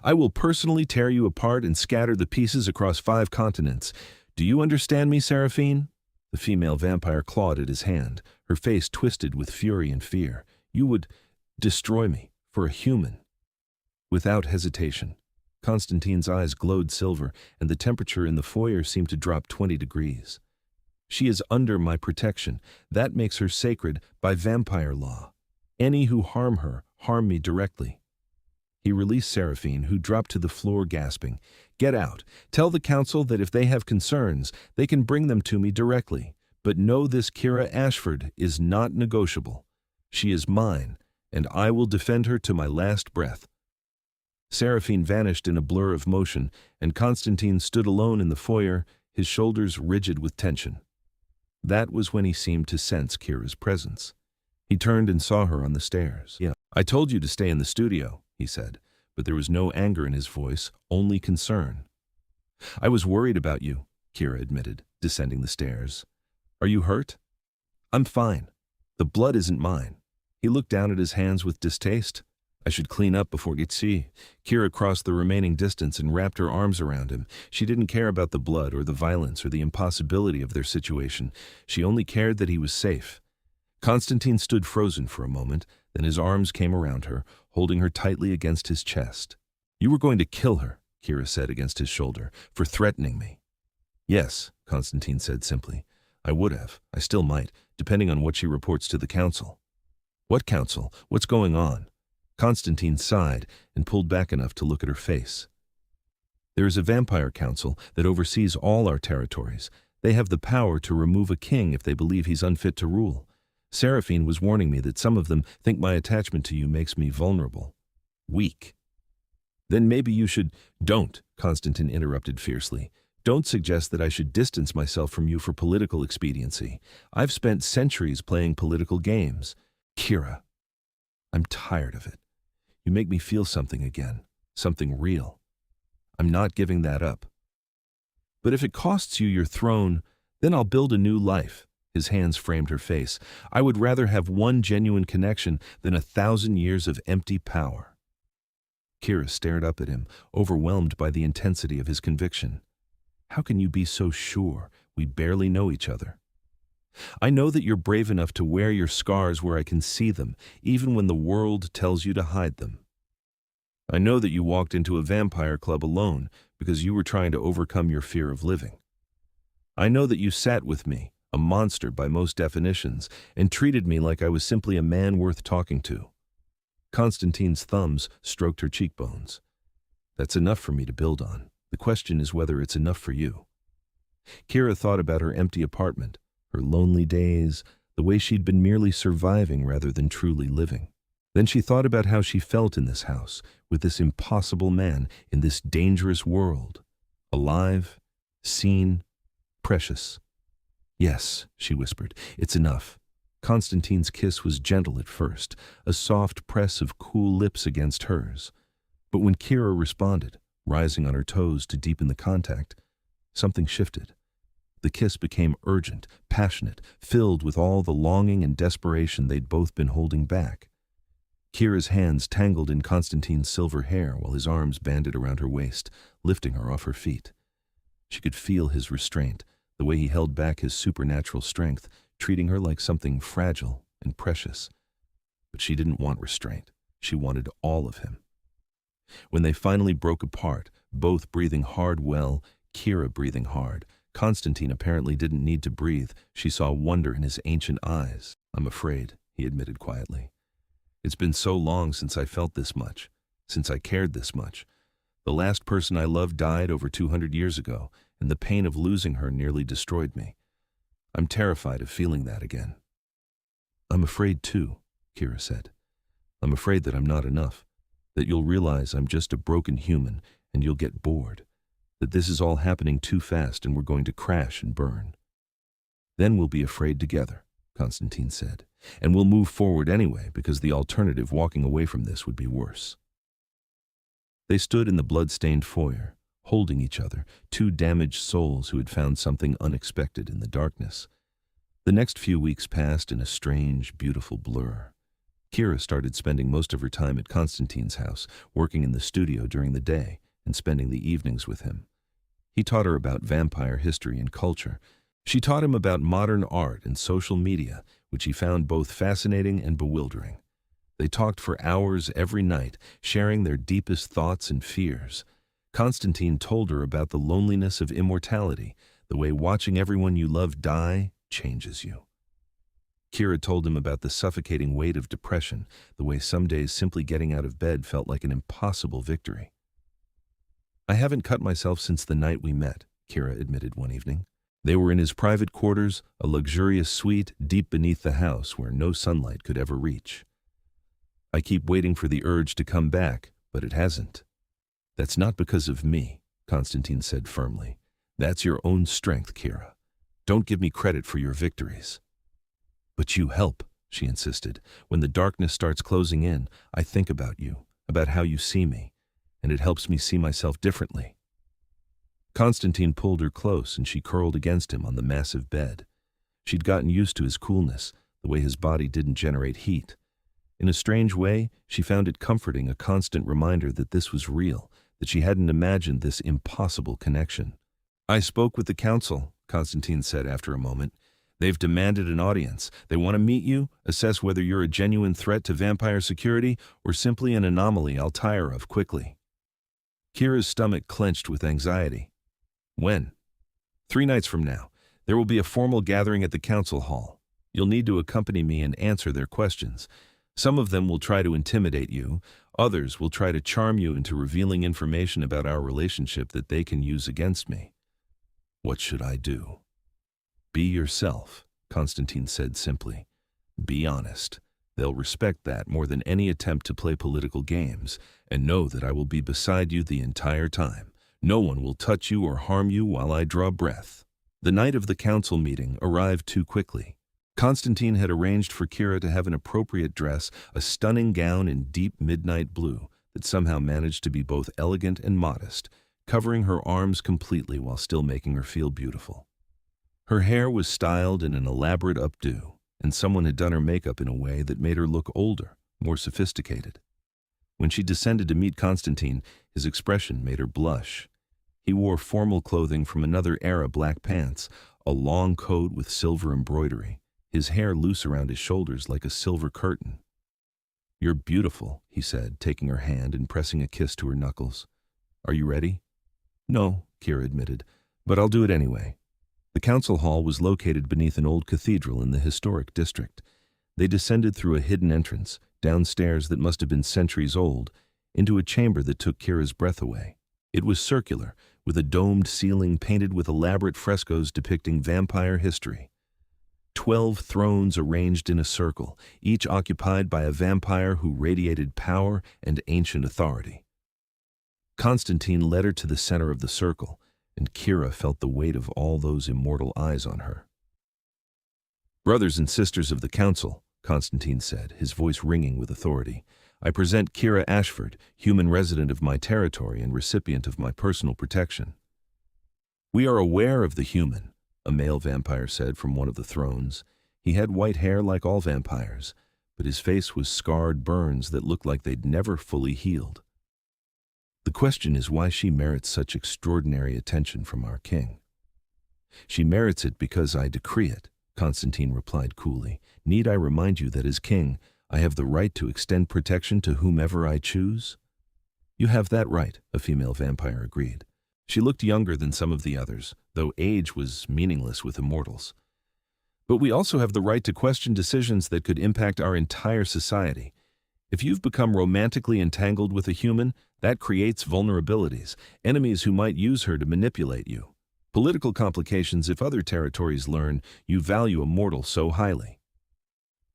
"I will personally tear you apart and scatter the pieces across 5 continents. Do you understand me, Seraphine?" The female vampire clawed at his hand, her face twisted with fury and fear. "You would destroy me for a human?" Without hesitation. Konstantin's eyes glowed silver, and the temperature in the foyer seemed to drop 20 degrees. "She is under my protection. That makes her sacred by vampire law. Any who harm her harm me directly." He released Seraphine, who dropped to the floor gasping. "Get out. Tell the council that if they have concerns, they can bring them to me directly. But know this: Kira Ashford is not negotiable. She is mine, and I will defend her to my last breath." Seraphine vanished in a blur of motion, and Konstantin stood alone in the foyer, his shoulders rigid with tension. That was when he seemed to sense Kira's presence. He turned and saw her on the stairs. "Yeah, I told you to stay in the studio," he said, but there was no anger in his voice, only concern. "I was worried about you," Kira admitted, descending the stairs. "Are you hurt?" "I'm fine. The blood isn't mine." He looked down at his hands with distaste. "I should clean up before Gitsi." Kira crossed the remaining distance and wrapped her arms around him. She didn't care about the blood or the violence or the impossibility of their situation. She only cared that he was safe. Konstantin stood frozen for a moment, then his arms came around her, holding her tightly against his chest. "You were going to kill her," Kira said against his shoulder, "for threatening me." "Yes," Konstantin said simply. "I would have. I still might, depending on what she reports to the council." "What council? What's going on?" Konstantin sighed and pulled back enough to look at her face. "There is a vampire council that oversees all our territories. They have the power to remove a king if they believe he's unfit to rule. Seraphine was warning me that some of them think my attachment to you makes me vulnerable. Weak." "Then maybe you should—" "Don't," Konstantin interrupted fiercely. "Don't suggest that I should distance myself from you for political expediency. I've spent centuries playing political games. Kira, I'm tired of it. You make me feel something again, something real. I'm not giving that up. But if it costs you your throne, then I'll build a new life." His hands framed her face. "I would rather have one genuine connection than 1,000 years of empty power." Kira stared up at him, overwhelmed by the intensity of his conviction. "How can you be so sure? We barely know each other." "I know that you're brave enough to wear your scars where I can see them, even when the world tells you to hide them. I know that you walked into a vampire club alone because you were trying to overcome your fear of living. I know that you sat with me, a monster by most definitions, and treated me like I was simply a man worth talking to." Konstantin's thumbs stroked her cheekbones. "That's enough for me to build on. The question is whether it's enough for you." Kira thought about her empty apartment, her lonely days, the way she'd been merely surviving rather than truly living. Then she thought about how she felt in this house, with this impossible man, in this dangerous world. Alive, seen, precious. "Yes," she whispered, "it's enough." Konstantin's kiss was gentle at first, a soft press of cool lips against hers. But when Kira responded, rising on her toes to deepen the contact, something shifted. The kiss became urgent, passionate, filled with all the longing and desperation they'd both been holding back. Kira's hands tangled in Konstantin's silver hair while his arms banded around her waist, lifting her off her feet. She could feel his restraint, the way he held back his supernatural strength, treating her like something fragile and precious. But she didn't want restraint. She wanted all of him. When they finally broke apart, both breathing hard, Kira breathing hard, Konstantin apparently didn't need to breathe. She saw wonder in his ancient eyes. "I'm afraid," he admitted quietly. "It's been so long since I felt this much, since I cared this much. The last person I loved died over 200 years ago, and the pain of losing her nearly destroyed me. I'm terrified of feeling that again." "I'm afraid too," Kira said. "I'm afraid that I'm not enough, that you'll realize I'm just a broken human and you'll get bored, that this is all happening too fast and we're going to crash and burn. Then we'll be afraid together," Konstantin said, "and we'll move forward anyway because the alternative, walking away from this, would be worse." They stood in the blood-stained foyer, holding each other, two damaged souls who had found something unexpected in the darkness. The next few weeks passed in a strange, beautiful blur. Kira started spending most of her time at Konstantin's house, working in the studio during the day and spending the evenings with him. He taught her about vampire history and culture. She taught him about modern art and social media, which he found both fascinating and bewildering. They talked for hours every night, sharing their deepest thoughts and fears. Konstantin told her about the loneliness of immortality, the way watching everyone you love die changes you. Kira told him about the suffocating weight of depression, the way some days simply getting out of bed felt like an impossible victory. "I haven't cut myself since the night we met," Kira admitted one evening. They were in his private quarters, a luxurious suite deep beneath the house where no sunlight could ever reach. "I keep waiting for the urge to come back, but it hasn't." "That's not because of me," Konstantin said firmly. "That's your own strength, Kira. Don't give me credit for your victories." "But you help," she insisted. "When the darkness starts closing in, I think about you, about how you see me, and it helps me see myself differently." Konstantin pulled her close and she curled against him on the massive bed. She'd gotten used to his coolness, the way his body didn't generate heat. In a strange way, she found it comforting, a constant reminder that this was real, that she hadn't imagined this impossible connection. "I spoke with the council," Konstantin said after a moment. "They've demanded an audience. They want to meet you, assess whether you're a genuine threat to vampire security or simply an anomaly I'll tire of quickly." Kira's stomach clenched with anxiety. "When?" "3 nights from now. There will be a formal gathering at the council hall. You'll need to accompany me and answer their questions. Some of them will try to intimidate you. Others will try to charm you into revealing information about our relationship that they can use against me." "What should I do?" "Be yourself," Konstantin said simply. "Be honest. They'll respect that more than any attempt to play political games, and know that I will be beside you the entire time. No one will touch you or harm you while I draw breath." The night of the council meeting arrived too quickly. Konstantin had arranged for Kira to have an appropriate dress, a stunning gown in deep midnight blue that somehow managed to be both elegant and modest, covering her arms completely while still making her feel beautiful. Her hair was styled in an elaborate updo, and someone had done her makeup in a way that made her look older, more sophisticated. When she descended to meet Konstantin, his expression made her blush. He wore formal clothing from another era, black pants, a long coat with silver embroidery, his hair loose around his shoulders like a silver curtain. "You're beautiful," he said, taking her hand and pressing a kiss to her knuckles. "Are you ready?" "No," Kira admitted, "but I'll do it anyway." The council hall was located beneath an old cathedral in the historic district. They descended through a hidden entrance, down stairs that must have been centuries old, into a chamber that took Kira's breath away. It was circular, with a domed ceiling painted with elaborate frescoes depicting vampire history. 12 thrones arranged in a circle, each occupied by a vampire who radiated power and ancient authority. Konstantin led her to the center of the circle, and Kira felt the weight of all those immortal eyes on her. "Brothers and sisters of the council," Konstantin said, his voice ringing with authority, "I present Kira Ashford, human resident of my territory and recipient of my personal protection." "We are aware of the human," a male vampire said from one of the thrones. He had white hair like all vampires, but his face was scarred burns that looked like they'd never fully healed. "The question is why she merits such extraordinary attention from our king." "She merits it because I decree it," Konstantin replied coolly. "Need I remind you that as king, I have the right to extend protection to whomever I choose?" "You have that right," a female vampire agreed. She looked younger than some of the others, though age was meaningless with immortals. "But we also have the right to question decisions that could impact our entire society. If you've become romantically entangled with a human, that creates vulnerabilities, enemies who might use her to manipulate you. Political complications if other territories learn you value a mortal so highly."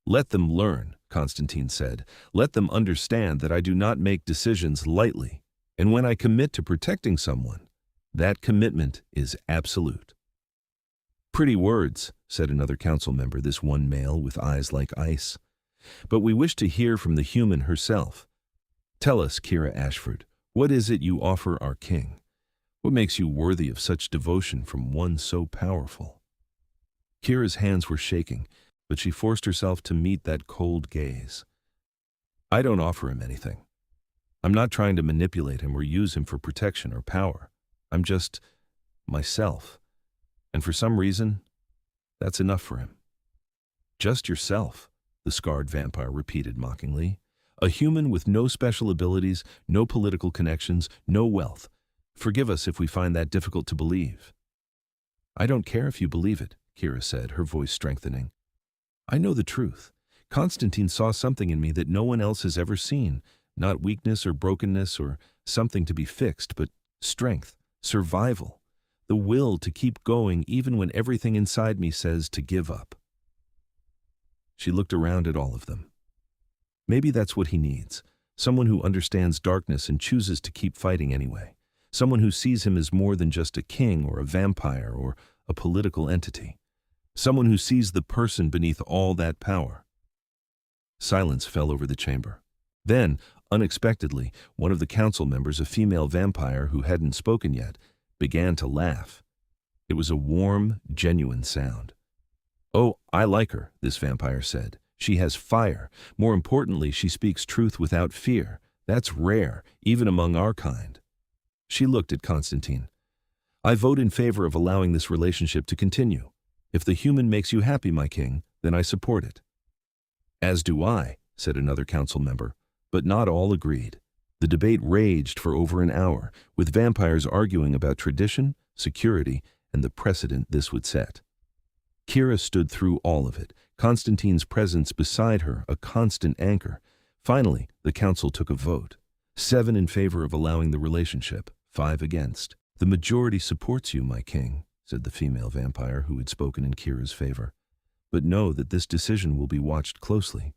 "Let them learn," Konstantin said. "Let them understand that I do not make decisions lightly, and when I commit to protecting someone, that commitment is absolute." "Pretty words," said another council member, this one male with eyes like ice. "But we wish to hear from the human herself. Tell us, Kira Ashford, what is it you offer our king? What makes you worthy of such devotion from one so powerful?" Kira's hands were shaking, but she forced herself to meet that cold gaze. "I don't offer him anything. I'm not trying to manipulate him or use him for protection or power. I'm just myself. And for some reason, that's enough for him." "Just yourself," the scarred vampire repeated mockingly. "A human with no special abilities, no political connections, no wealth. Forgive us if we find that difficult to believe." "I don't care if you believe it," Kira said, her voice strengthening. I know the truth. Konstantin saw something in me that no one else has ever seen, not weakness or brokenness or something to be fixed, but strength, survival, the will to keep going even when everything inside me says to give up. She looked around at all of them. Maybe that's what he needs, someone who understands darkness and chooses to keep fighting anyway, someone who sees him as more than just a king or a vampire or a political entity, someone who sees the person beneath all that power. Silence fell over the chamber. Then, unexpectedly, one of the council members, a female vampire who hadn't spoken yet, began to laugh. It was a warm, genuine sound. "Oh, I like her," this vampire said. "She has fire. More importantly, she speaks truth without fear. That's rare, even among our kind." She looked at Konstantin. "I vote in favor of allowing this relationship to continue. If the human makes you happy, my king, then I support it." "As do I," said another council member, but not all agreed. The debate raged for over an hour, with vampires arguing about tradition, security, and the precedent this would set. Kira stood through all of it, Konstantin's presence beside her a constant anchor. Finally, the council took a vote. 7 in favor of allowing the relationship, 5 against. "The majority supports you, my king," said the female vampire who had spoken in Kira's favor. "But know that this decision will be watched closely.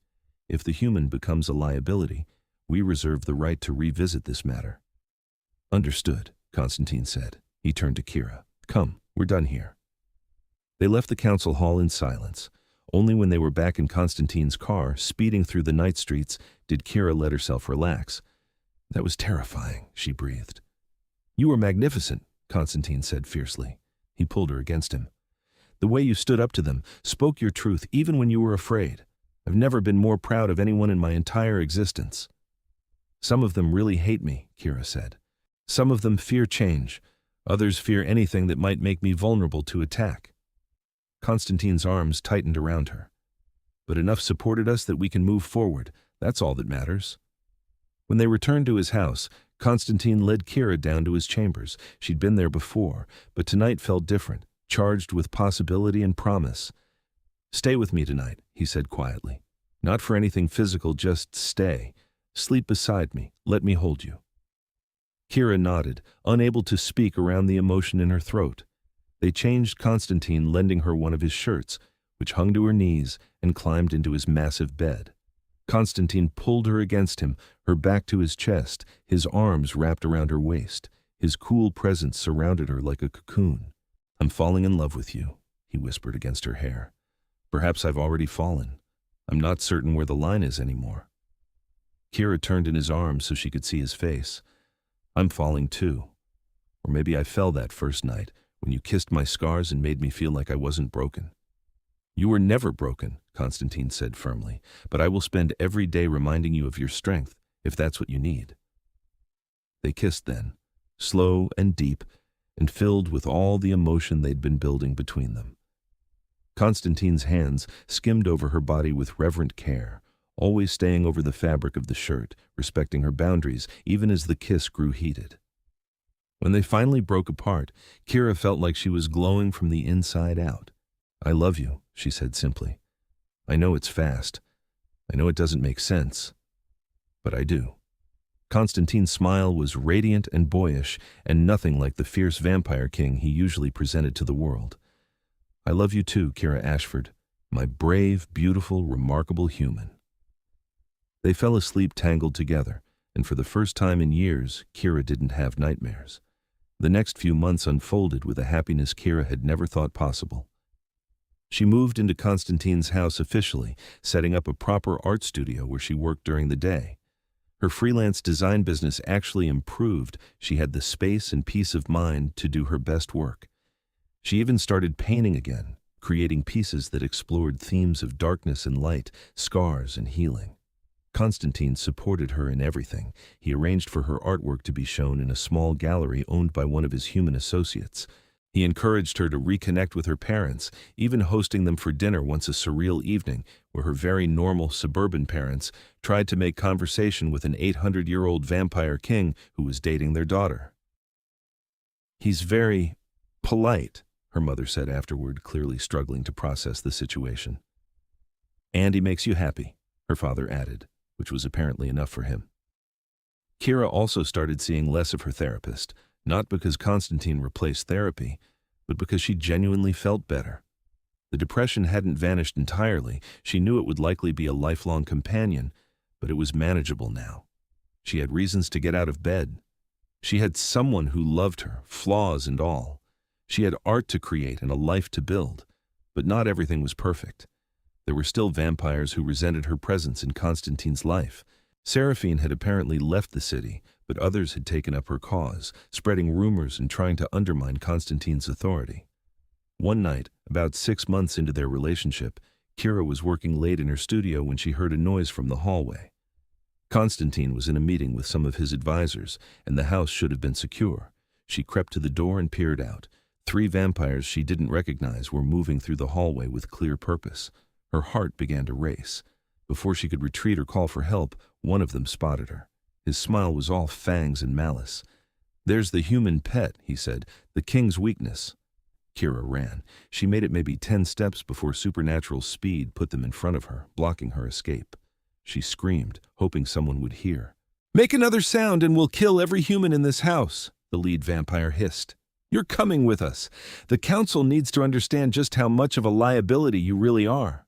If the human becomes a liability, we reserve the right to revisit this matter." "Understood," Konstantin said. He turned to Kira. "Come, we're done here." They left the council hall in silence. Only when they were back in Konstantin's car, speeding through the night streets, did Kira let herself relax. "That was terrifying," she breathed. "You were magnificent," Konstantin said fiercely. He pulled her against him. "The way you stood up to them, spoke your truth even when you were afraid. I've never been more proud of anyone in my entire existence." "Some of them really hate me," Kira said. "Some of them fear change. Others fear anything that might make me vulnerable to attack." Konstantin's arms tightened around her. "But enough supported us that we can move forward. That's all that matters." When they returned to his house, Konstantin led Kira down to his chambers. She'd been there before, but tonight felt different, charged with possibility and promise. "Stay with me tonight," he said quietly. "Not for anything physical, just stay. Sleep beside me. Let me hold you." Kira nodded, unable to speak around the emotion in her throat. They changed, Konstantin lending her one of his shirts, which hung to her knees, and climbed into his massive bed. Konstantin pulled her against him, her back to his chest, his arms wrapped around her waist. His cool presence surrounded her like a cocoon. "I'm falling in love with you," he whispered against her hair. "Perhaps I've already fallen. I'm not certain where the line is anymore." Kira turned in his arms so she could see his face. "I'm falling too. Or maybe I fell that first night, when you kissed my scars and made me feel like I wasn't broken." "You were never broken," Konstantin said firmly, "but I will spend every day reminding you of your strength, if that's what you need." They kissed then, slow and deep, and filled with all the emotion they'd been building between them. Konstantin's hands skimmed over her body with reverent care, always staying over the fabric of the shirt, respecting her boundaries even as the kiss grew heated. When they finally broke apart, Kira felt like she was glowing from the inside out. "I love you," she said simply. "I know it's fast. I know it doesn't make sense. But I do." Konstantin's smile was radiant and boyish, and nothing like the fierce vampire king he usually presented to the world. "I love you too, Kira Ashford, my brave, beautiful, remarkable human." They fell asleep tangled together, and for the first time in years, Kira didn't have nightmares. The next few months unfolded with a happiness Kira had never thought possible. She moved into Konstantin's house officially, setting up a proper art studio where she worked during the day. Her freelance design business actually improved. She had the space and peace of mind to do her best work. She even started painting again, creating pieces that explored themes of darkness and light, scars and healing. Konstantin supported her in everything. He arranged for her artwork to be shown in a small gallery owned by one of his human associates. He encouraged her to reconnect with her parents, even hosting them for dinner once a surreal evening where her very normal suburban parents tried to make conversation with an 800-year-old vampire king who was dating their daughter. "He's very polite," her mother said afterward, clearly struggling to process the situation. "And he makes you happy," her father added, which was apparently enough for him. Kira also started seeing less of her therapist, not because Konstantin replaced therapy, but because she genuinely felt better. The depression hadn't vanished entirely. She knew it would likely be a lifelong companion, but it was manageable now. She had reasons to get out of bed. She had someone who loved her, flaws and all. She had art to create and a life to build, but not everything was perfect. There were still vampires who resented her presence in Konstantin's life. Seraphine had apparently left the city, but others had taken up her cause, spreading rumors and trying to undermine Konstantin's authority. One night, about 6 months into their relationship, Kira was working late in her studio when she heard a noise from the hallway. Konstantin was in a meeting with some of his advisors, and the house should have been secure. She crept to the door and peered out. 3 vampires she didn't recognize were moving through the hallway with clear purpose. Her heart began to race. Before she could retreat or call for help, one of them spotted her. His smile was all fangs and malice. "There's the human pet," he said, "the king's weakness." Kira ran. She made it maybe 10 steps before supernatural speed put them in front of her, blocking her escape. She screamed, hoping someone would hear. "Make another sound and we'll kill every human in this house," the lead vampire hissed. "You're coming with us. The council needs to understand just how much of a liability you really are."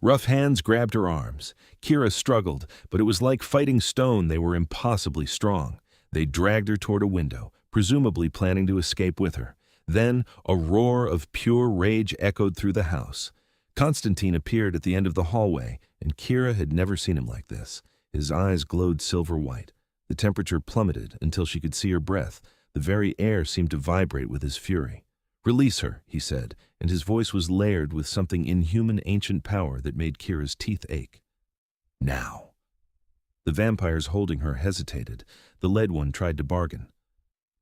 Rough hands grabbed her arms. Kira struggled, but it was like fighting stone. They were impossibly strong. They dragged her toward a window, presumably planning to escape with her. Then a roar of pure rage echoed through the house. Konstantin appeared at the end of the hallway, and Kira had never seen him like this. His eyes glowed silver white. The temperature plummeted until she could see her breath. The very air seemed to vibrate with his fury. "Release her," he said, and his voice was layered with something inhuman ancient power that made Kira's teeth ache. "Now." The vampires holding her hesitated. The led one tried to bargain.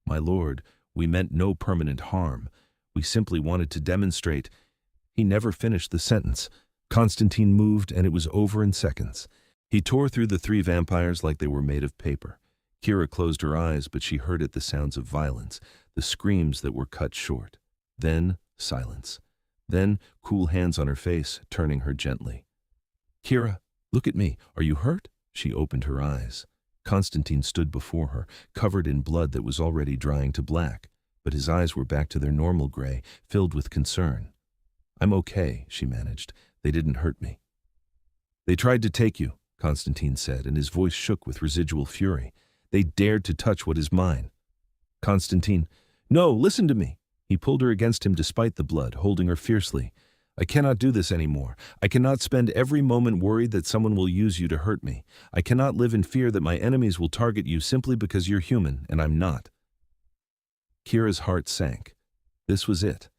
"My lord, we meant no permanent harm. We simply wanted to demonstrate—" He never finished the sentence. Konstantin moved, and it was over in seconds. He tore through the 3 vampires like they were made of paper. Kira closed her eyes, but she heard the sounds of violence, the screams that were cut short. Then silence. Then cool hands on her face, turning her gently. "Kira, look at me. Are you hurt?" She opened her eyes. Konstantin stood before her, covered in blood that was already drying to black, but his eyes were back to their normal gray, filled with concern. "I'm okay," she managed. "They didn't hurt me." "They tried to take you," Konstantin said, and his voice shook with residual fury. "They dared to touch what is mine." "Konstantin, no, listen to me." He pulled her against him despite the blood, holding her fiercely. "I cannot do this anymore. I cannot spend every moment worried that someone will use you to hurt me. I cannot live in fear that my enemies will target you simply because you're human, and I'm not." Kira's heart sank. This was it.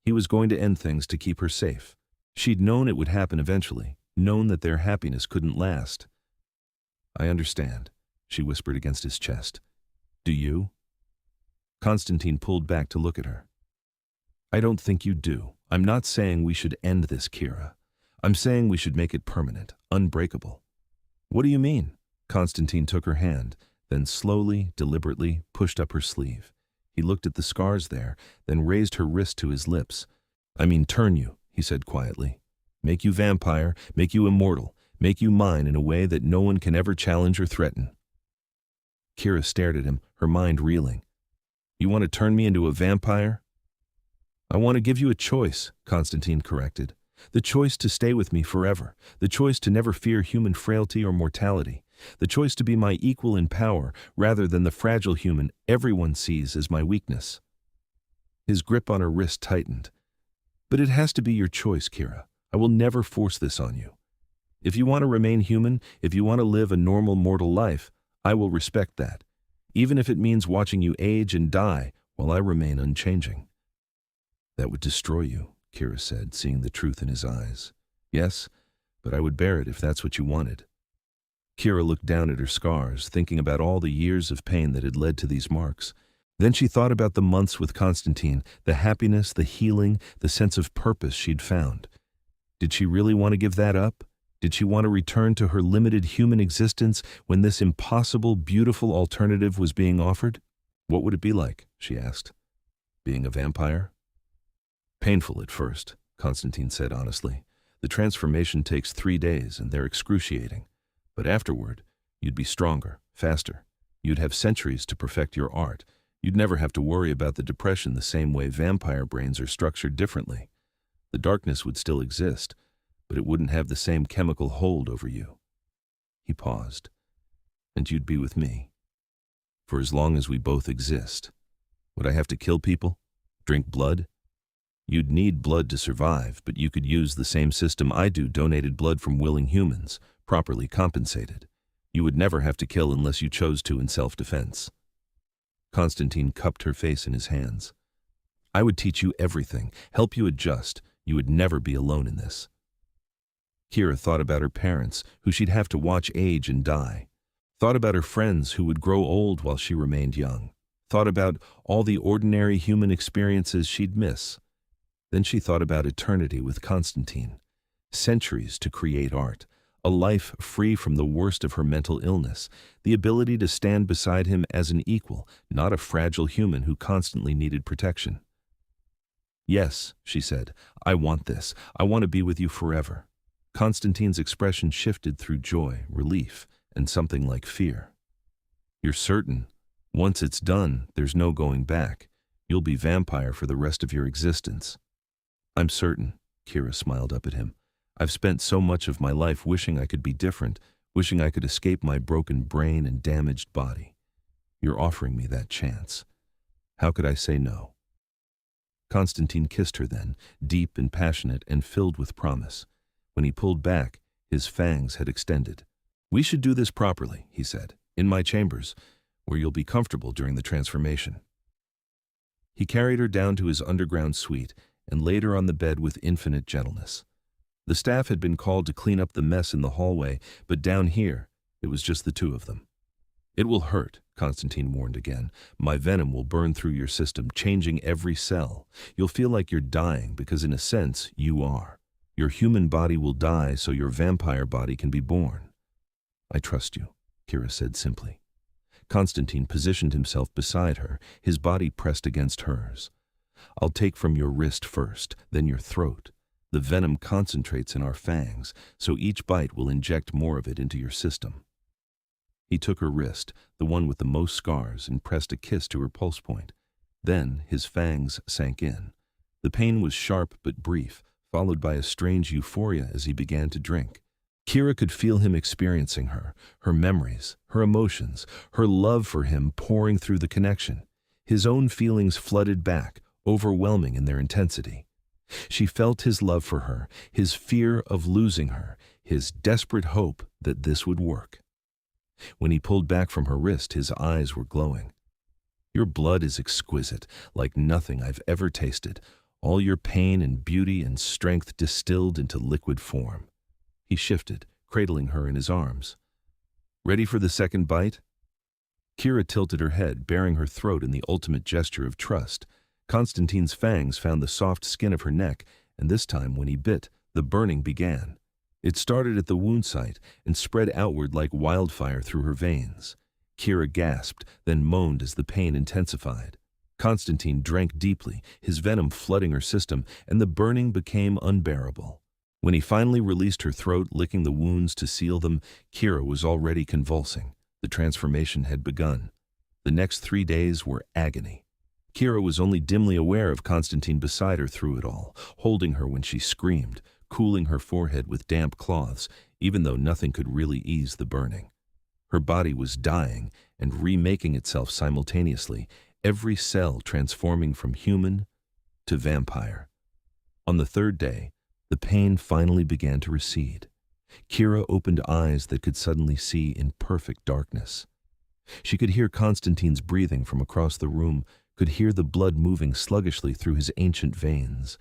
He was going to end things to keep her safe. She'd known it would happen eventually, known that their happiness couldn't last. "I understand," she whispered against his chest. "Do you?" Konstantin pulled back to look at her. "I don't think you do. I'm not saying we should end this, Kira. I'm saying we should make it permanent, unbreakable." "What do you mean?" Konstantin took her hand, then slowly, deliberately pushed up her sleeve. He looked at the scars there, then raised her wrist to his lips. "I mean turn you," he said quietly. "Make you vampire, make you immortal, make you mine in a way that no one can ever challenge or threaten." Kira stared at him, her mind reeling. "You want to turn me into a vampire?" "I want to give you a choice," Konstantin corrected. "The choice to stay with me forever. The choice to never fear human frailty or mortality. The choice to be my equal in power rather than the fragile human everyone sees as my weakness." His grip on her wrist tightened. "But it has to be your choice, Kira. I will never force this on you. If you want to remain human, if you want to live a normal mortal life, I will respect that, even if it means watching you age and die while I remain unchanging." "That would destroy you," Kira said, seeing the truth in his eyes. "Yes, but I would bear it if that's what you wanted." Kira looked down at her scars, thinking about all the years of pain that had led to these marks. Then she thought about the months with Konstantin, the happiness, the healing, the sense of purpose she'd found. Did she really want to give that up? Did she want to return to her limited human existence when this impossible, beautiful alternative was being offered? "What would it be like?" she asked. "Being a vampire?" "Painful at first," Konstantin said honestly. The transformation takes 3 days, and they're excruciating. But afterward, you'd be stronger, faster. You'd have centuries to perfect your art. You'd never have to worry about the depression the same way vampire brains are structured differently. The darkness would still exist, but it wouldn't have the same chemical hold over you. He paused. And you'd be with me. For as long as we both exist. Would I have to kill people? Drink blood? You'd need blood to survive, but you could use the same system I do, donated blood from willing humans, properly compensated. You would never have to kill unless you chose to in self-defense. Konstantin cupped her face in his hands. I would teach you everything, help you adjust. You would never be alone in this. Kira thought about her parents, who she'd have to watch age and die. Thought about her friends who would grow old while she remained young. Thought about all the ordinary human experiences she'd miss. Then she thought about eternity with Konstantin. Centuries to create art. A life free from the worst of her mental illness. The ability to stand beside him as an equal, not a fragile human who constantly needed protection. Yes, she said, I want this. I want to be with you forever. Konstantin's expression shifted through joy, relief, and something like fear. You're certain? Once it's done, there's no going back. You'll be vampire for the rest of your existence. I'm certain, Kira smiled up at him. I've spent so much of my life wishing I could be different, wishing I could escape my broken brain and damaged body. You're offering me that chance. How could I say no? Konstantin kissed her then, deep and passionate and filled with promise. When he pulled back, his fangs had extended. We should do this properly, he said, in my chambers, where you'll be comfortable during the transformation. He carried her down to his underground suite and laid her on the bed with infinite gentleness. The staff had been called to clean up the mess in the hallway, but down here, it was just the two of them. It will hurt, Konstantin warned again. My venom will burn through your system, changing every cell. You'll feel like you're dying because in a sense, you are. Your human body will die so your vampire body can be born. I trust you, Kira said simply. Konstantin positioned himself beside her, his body pressed against hers. I'll take from your wrist first, then your throat. The venom concentrates in our fangs, so each bite will inject more of it into your system. He took her wrist, the one with the most scars, and pressed a kiss to her pulse point. Then his fangs sank in. The pain was sharp but brief, followed by a strange euphoria as he began to drink. Kira could feel him experiencing her memories, her emotions, her love for him pouring through the connection. His own feelings flooded back, overwhelming in their intensity. She felt his love for her, his fear of losing her, his desperate hope that this would work. When he pulled back from her wrist, his eyes were glowing. Your blood is exquisite, like nothing I've ever tasted, all your pain and beauty and strength distilled into liquid form. He shifted, cradling her in his arms. Ready for the second bite? Kira tilted her head, baring her throat in the ultimate gesture of trust. Konstantin's fangs found the soft skin of her neck, and this time, when he bit, the burning began. It started at the wound site and spread outward like wildfire through her veins. Kira gasped, then moaned as the pain intensified. Konstantin drank deeply, his venom flooding her system, and the burning became unbearable. When he finally released her throat, licking the wounds to seal them, Kira was already convulsing. The transformation had begun. The next 3 days were agony. Kira was only dimly aware of Konstantin beside her through it all, holding her when she screamed, cooling her forehead with damp cloths, even though nothing could really ease the burning. Her body was dying and remaking itself simultaneously, every cell transforming from human to vampire. On the 3rd day, the pain finally began to recede. Kira opened eyes that could suddenly see in perfect darkness. She could hear Konstantin's breathing from across the room, could hear the blood moving sluggishly through his ancient veins,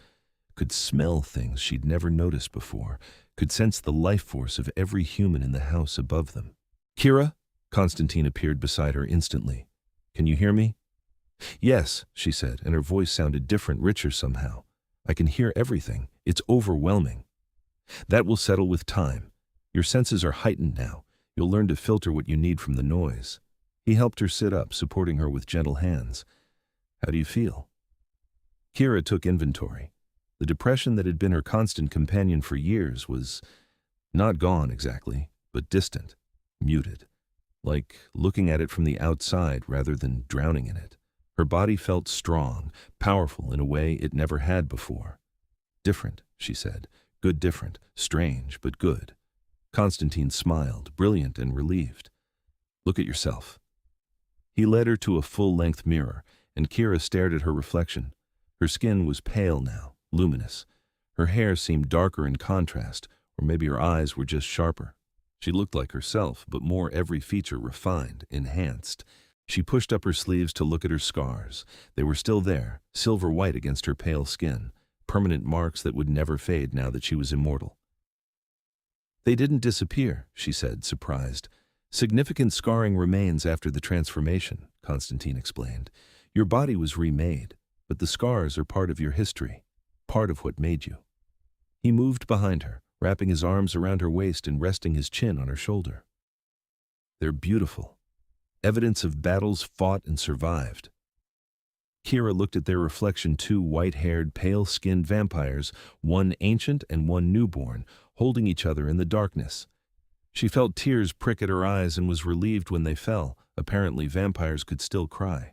could smell things she'd never noticed before, could sense the life force of every human in the house above them. Kira? Konstantin appeared beside her instantly. Can you hear me? Yes, she said, and her voice sounded different, richer somehow. I can hear everything. It's overwhelming. That will settle with time. Your senses are heightened now. You'll learn to filter what you need from the noise. He helped her sit up, supporting her with gentle hands. How do you feel? Kira took inventory. The depression that had been her constant companion for years was not gone exactly, but distant, muted, like looking at it from the outside rather than drowning in it. Her body felt strong, powerful in a way it never had before. Different, she said. Good different, strange, but good. Konstantin smiled, brilliant and relieved. Look at yourself. He led her to a full-length mirror, and Kira stared at her reflection. Her skin was pale now, luminous. Her hair seemed darker in contrast, or maybe her eyes were just sharper. She looked like herself, but more every feature refined, enhanced. She pushed up her sleeves to look at her scars. They were still there, silver-white against her pale skin, permanent marks that would never fade now that she was immortal. They didn't disappear, she said, surprised. Significant scarring remains after the transformation, Konstantin explained. Your body was remade, but the scars are part of your history, part of what made you. He moved behind her, wrapping his arms around her waist and resting his chin on her shoulder. They're beautiful. Evidence of battles fought and survived. Kira looked at their reflection, two white-haired, pale-skinned vampires, one ancient and one newborn, holding each other in the darkness. She felt tears prick at her eyes and was relieved when they fell. Apparently, vampires could still cry.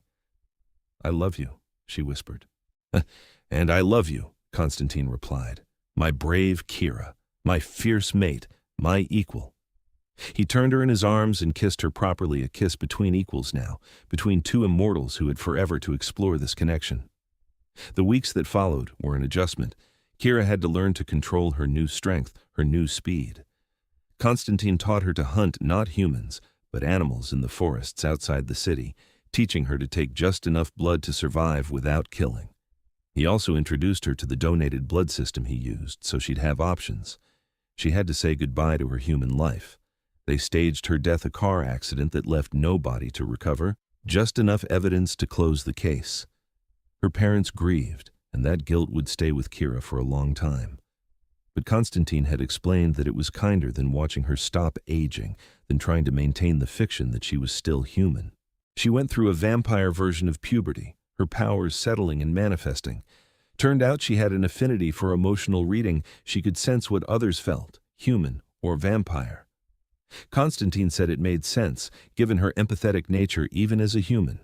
I love you, she whispered. And I love you, Konstantin replied. My brave Kira, my fierce mate, my equal. He turned her in his arms and kissed her properly, a kiss between equals now, between two immortals who had forever to explore this connection. The weeks that followed were an adjustment. Kira had to learn to control her new strength, her new speed. Konstantin taught her to hunt not humans, but animals in the forests outside the city, teaching her to take just enough blood to survive without killing. He also introduced her to the donated blood system he used, so she'd have options. She had to say goodbye to her human life. They staged her death, a car accident that left no body to recover, just enough evidence to close the case. Her parents grieved, and that guilt would stay with Kira for a long time. But Konstantin had explained that it was kinder than watching her stop aging, than trying to maintain the fiction that she was still human. She went through a vampire version of puberty, her powers settling and manifesting. Turned out she had an affinity for emotional reading. She could sense what others felt, human or vampire. Konstantin said it made sense, given her empathetic nature even as a human.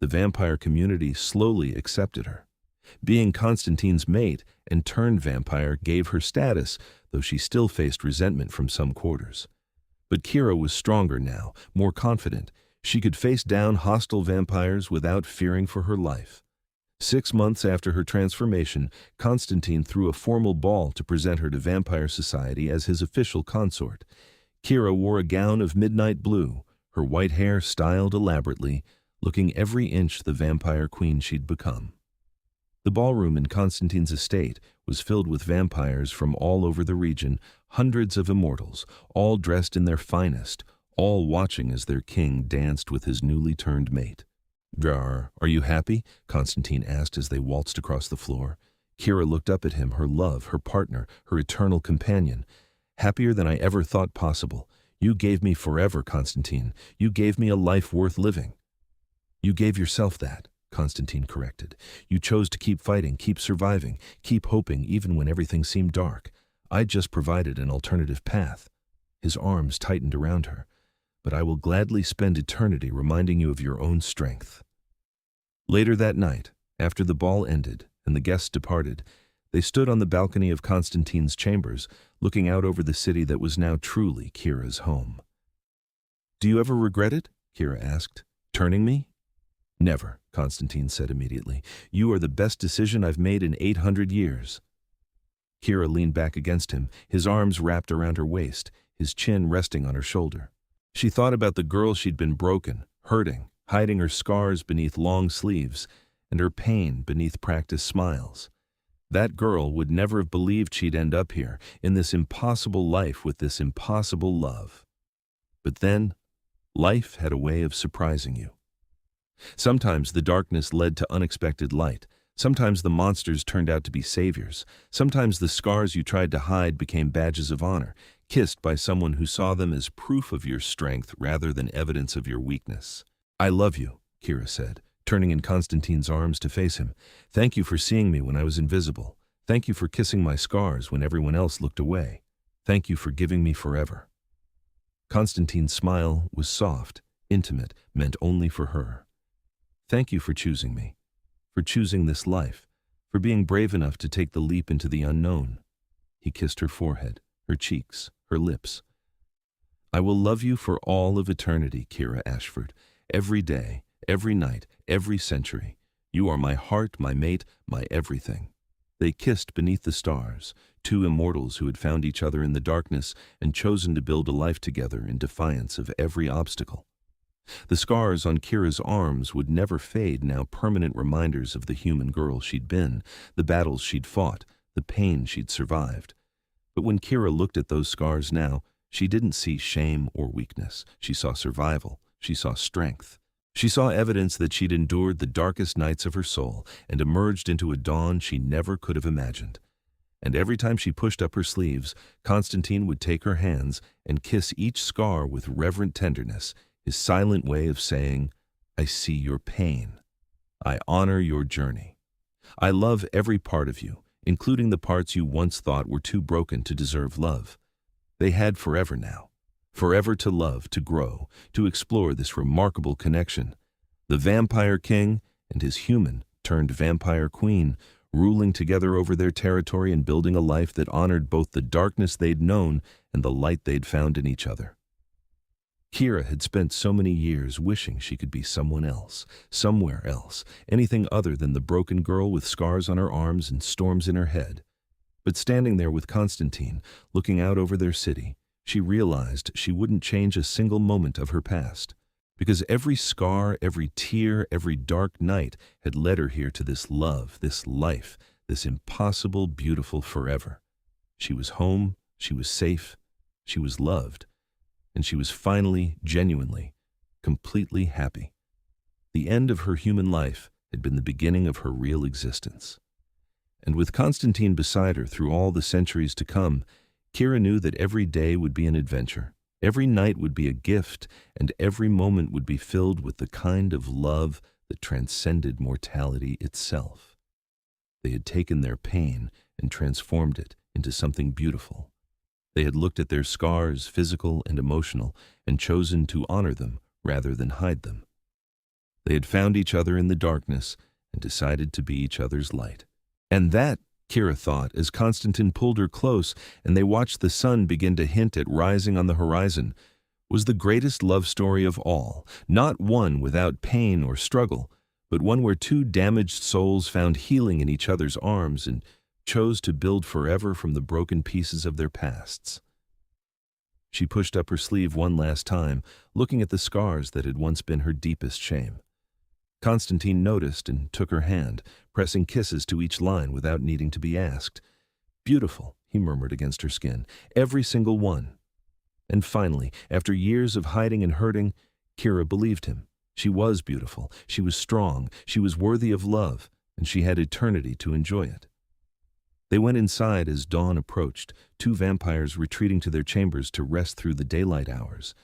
The vampire community slowly accepted her. Being Konstantin's mate and turned vampire gave her status, though she still faced resentment from some quarters. But Kira was stronger now, more confident. She could face down hostile vampires without fearing for her life. 6 months after her transformation, Konstantin threw a formal ball to present her to Vampire Society as his official consort. Kira wore a gown of midnight blue, her white hair styled elaborately, looking every inch the vampire queen she'd become. The ballroom in Konstantin's estate was filled with vampires from all over the region, hundreds of immortals, all dressed in their finest, all watching as their king danced with his newly turned mate. Are you happy? Konstantin asked as they waltzed across the floor. Kira looked up at him, her love, her partner, her eternal companion. Happier than I ever thought possible. You gave me forever, Konstantin. You gave me a life worth living. You gave yourself that, Konstantin corrected. You chose to keep fighting, keep surviving, keep hoping even when everything seemed dark. I just provided an alternative path. His arms tightened around her. But I will gladly spend eternity reminding you of your own strength. Later that night, after the ball ended and the guests departed, they stood on the balcony of Konstantin's chambers, looking out over the city that was now truly Kira's home. Do you ever regret it? Kira asked. Turning me? Never, Konstantin said immediately. You are the best decision I've made in 800 years. Kira leaned back against him, his arms wrapped around her waist, his chin resting on her shoulder. She thought about the girl she'd been broken, hurting, hiding her scars beneath long sleeves, and her pain beneath practiced smiles. That girl would never have believed she'd end up here, in this impossible life with this impossible love. But then, life had a way of surprising you. Sometimes the darkness led to unexpected light. Sometimes the monsters turned out to be saviors. Sometimes the scars you tried to hide became badges of honor, kissed by someone who saw them as proof of your strength rather than evidence of your weakness. I love you, Kira said, turning in Konstantin's arms to face him. Thank you for seeing me when I was invisible. Thank you for kissing my scars when everyone else looked away. Thank you for giving me forever." Konstantin's smile was soft, intimate, meant only for her. "Thank you for choosing me, for choosing this life, for being brave enough to take the leap into the unknown." He kissed her forehead, her cheeks, her lips. "I will love you for all of eternity, Kira Ashford, every day, every night, every century. You are my heart, my mate, my everything." They kissed beneath the stars, two immortals who had found each other in the darkness and chosen to build a life together in defiance of every obstacle. The scars on Kira's arms would never fade, now permanent reminders of the human girl she'd been, the battles she'd fought, the pain she'd survived. But when Kira looked at those scars now, she didn't see shame or weakness. She saw survival. She saw strength. She saw evidence that she'd endured the darkest nights of her soul and emerged into a dawn she never could have imagined. And every time she pushed up her sleeves, Konstantin would take her hands and kiss each scar with reverent tenderness, his silent way of saying, "I see your pain. I honor your journey. I love every part of you, including the parts you once thought were too broken to deserve love." They had forever now. Forever to love, to grow, to explore this remarkable connection. The Vampire King and his human-turned-vampire queen, ruling together over their territory and building a life that honored both the darkness they'd known and the light they'd found in each other. Kira had spent so many years wishing she could be someone else, somewhere else, anything other than the broken girl with scars on her arms and storms in her head. But standing there with Konstantin, looking out over their city, she realized she wouldn't change a single moment of her past, because every scar, every tear, every dark night had led her here to this love, this life, this impossible, beautiful forever. She was home, she was safe, she was loved, and she was finally, genuinely, completely happy. The end of her human life had been the beginning of her real existence. And with Konstantin beside her through all the centuries to come, Kira knew that every day would be an adventure, every night would be a gift, and every moment would be filled with the kind of love that transcended mortality itself. They had taken their pain and transformed it into something beautiful. They had looked at their scars, physical and emotional, and chosen to honor them rather than hide them. They had found each other in the darkness and decided to be each other's light. And that, Kira thought, as Konstantin pulled her close and they watched the sun begin to hint at rising on the horizon, was the greatest love story of all, not one without pain or struggle, but one where two damaged souls found healing in each other's arms and chose to build forever from the broken pieces of their pasts. She pushed up her sleeve one last time, looking at the scars that had once been her deepest shame. Konstantin noticed and took her hand, pressing kisses to each line without needing to be asked. "Beautiful," he murmured against her skin, "every single one." And finally, after years of hiding and hurting, Kira believed him. She was beautiful, she was strong, she was worthy of love, and she had eternity to enjoy it. They went inside as dawn approached, two vampires retreating to their chambers to rest through the daylight hours.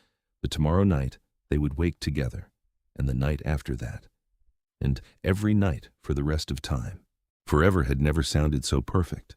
But tomorrow night they would wake together, and the night after that, and every night for the rest of time. Forever had never sounded so perfect.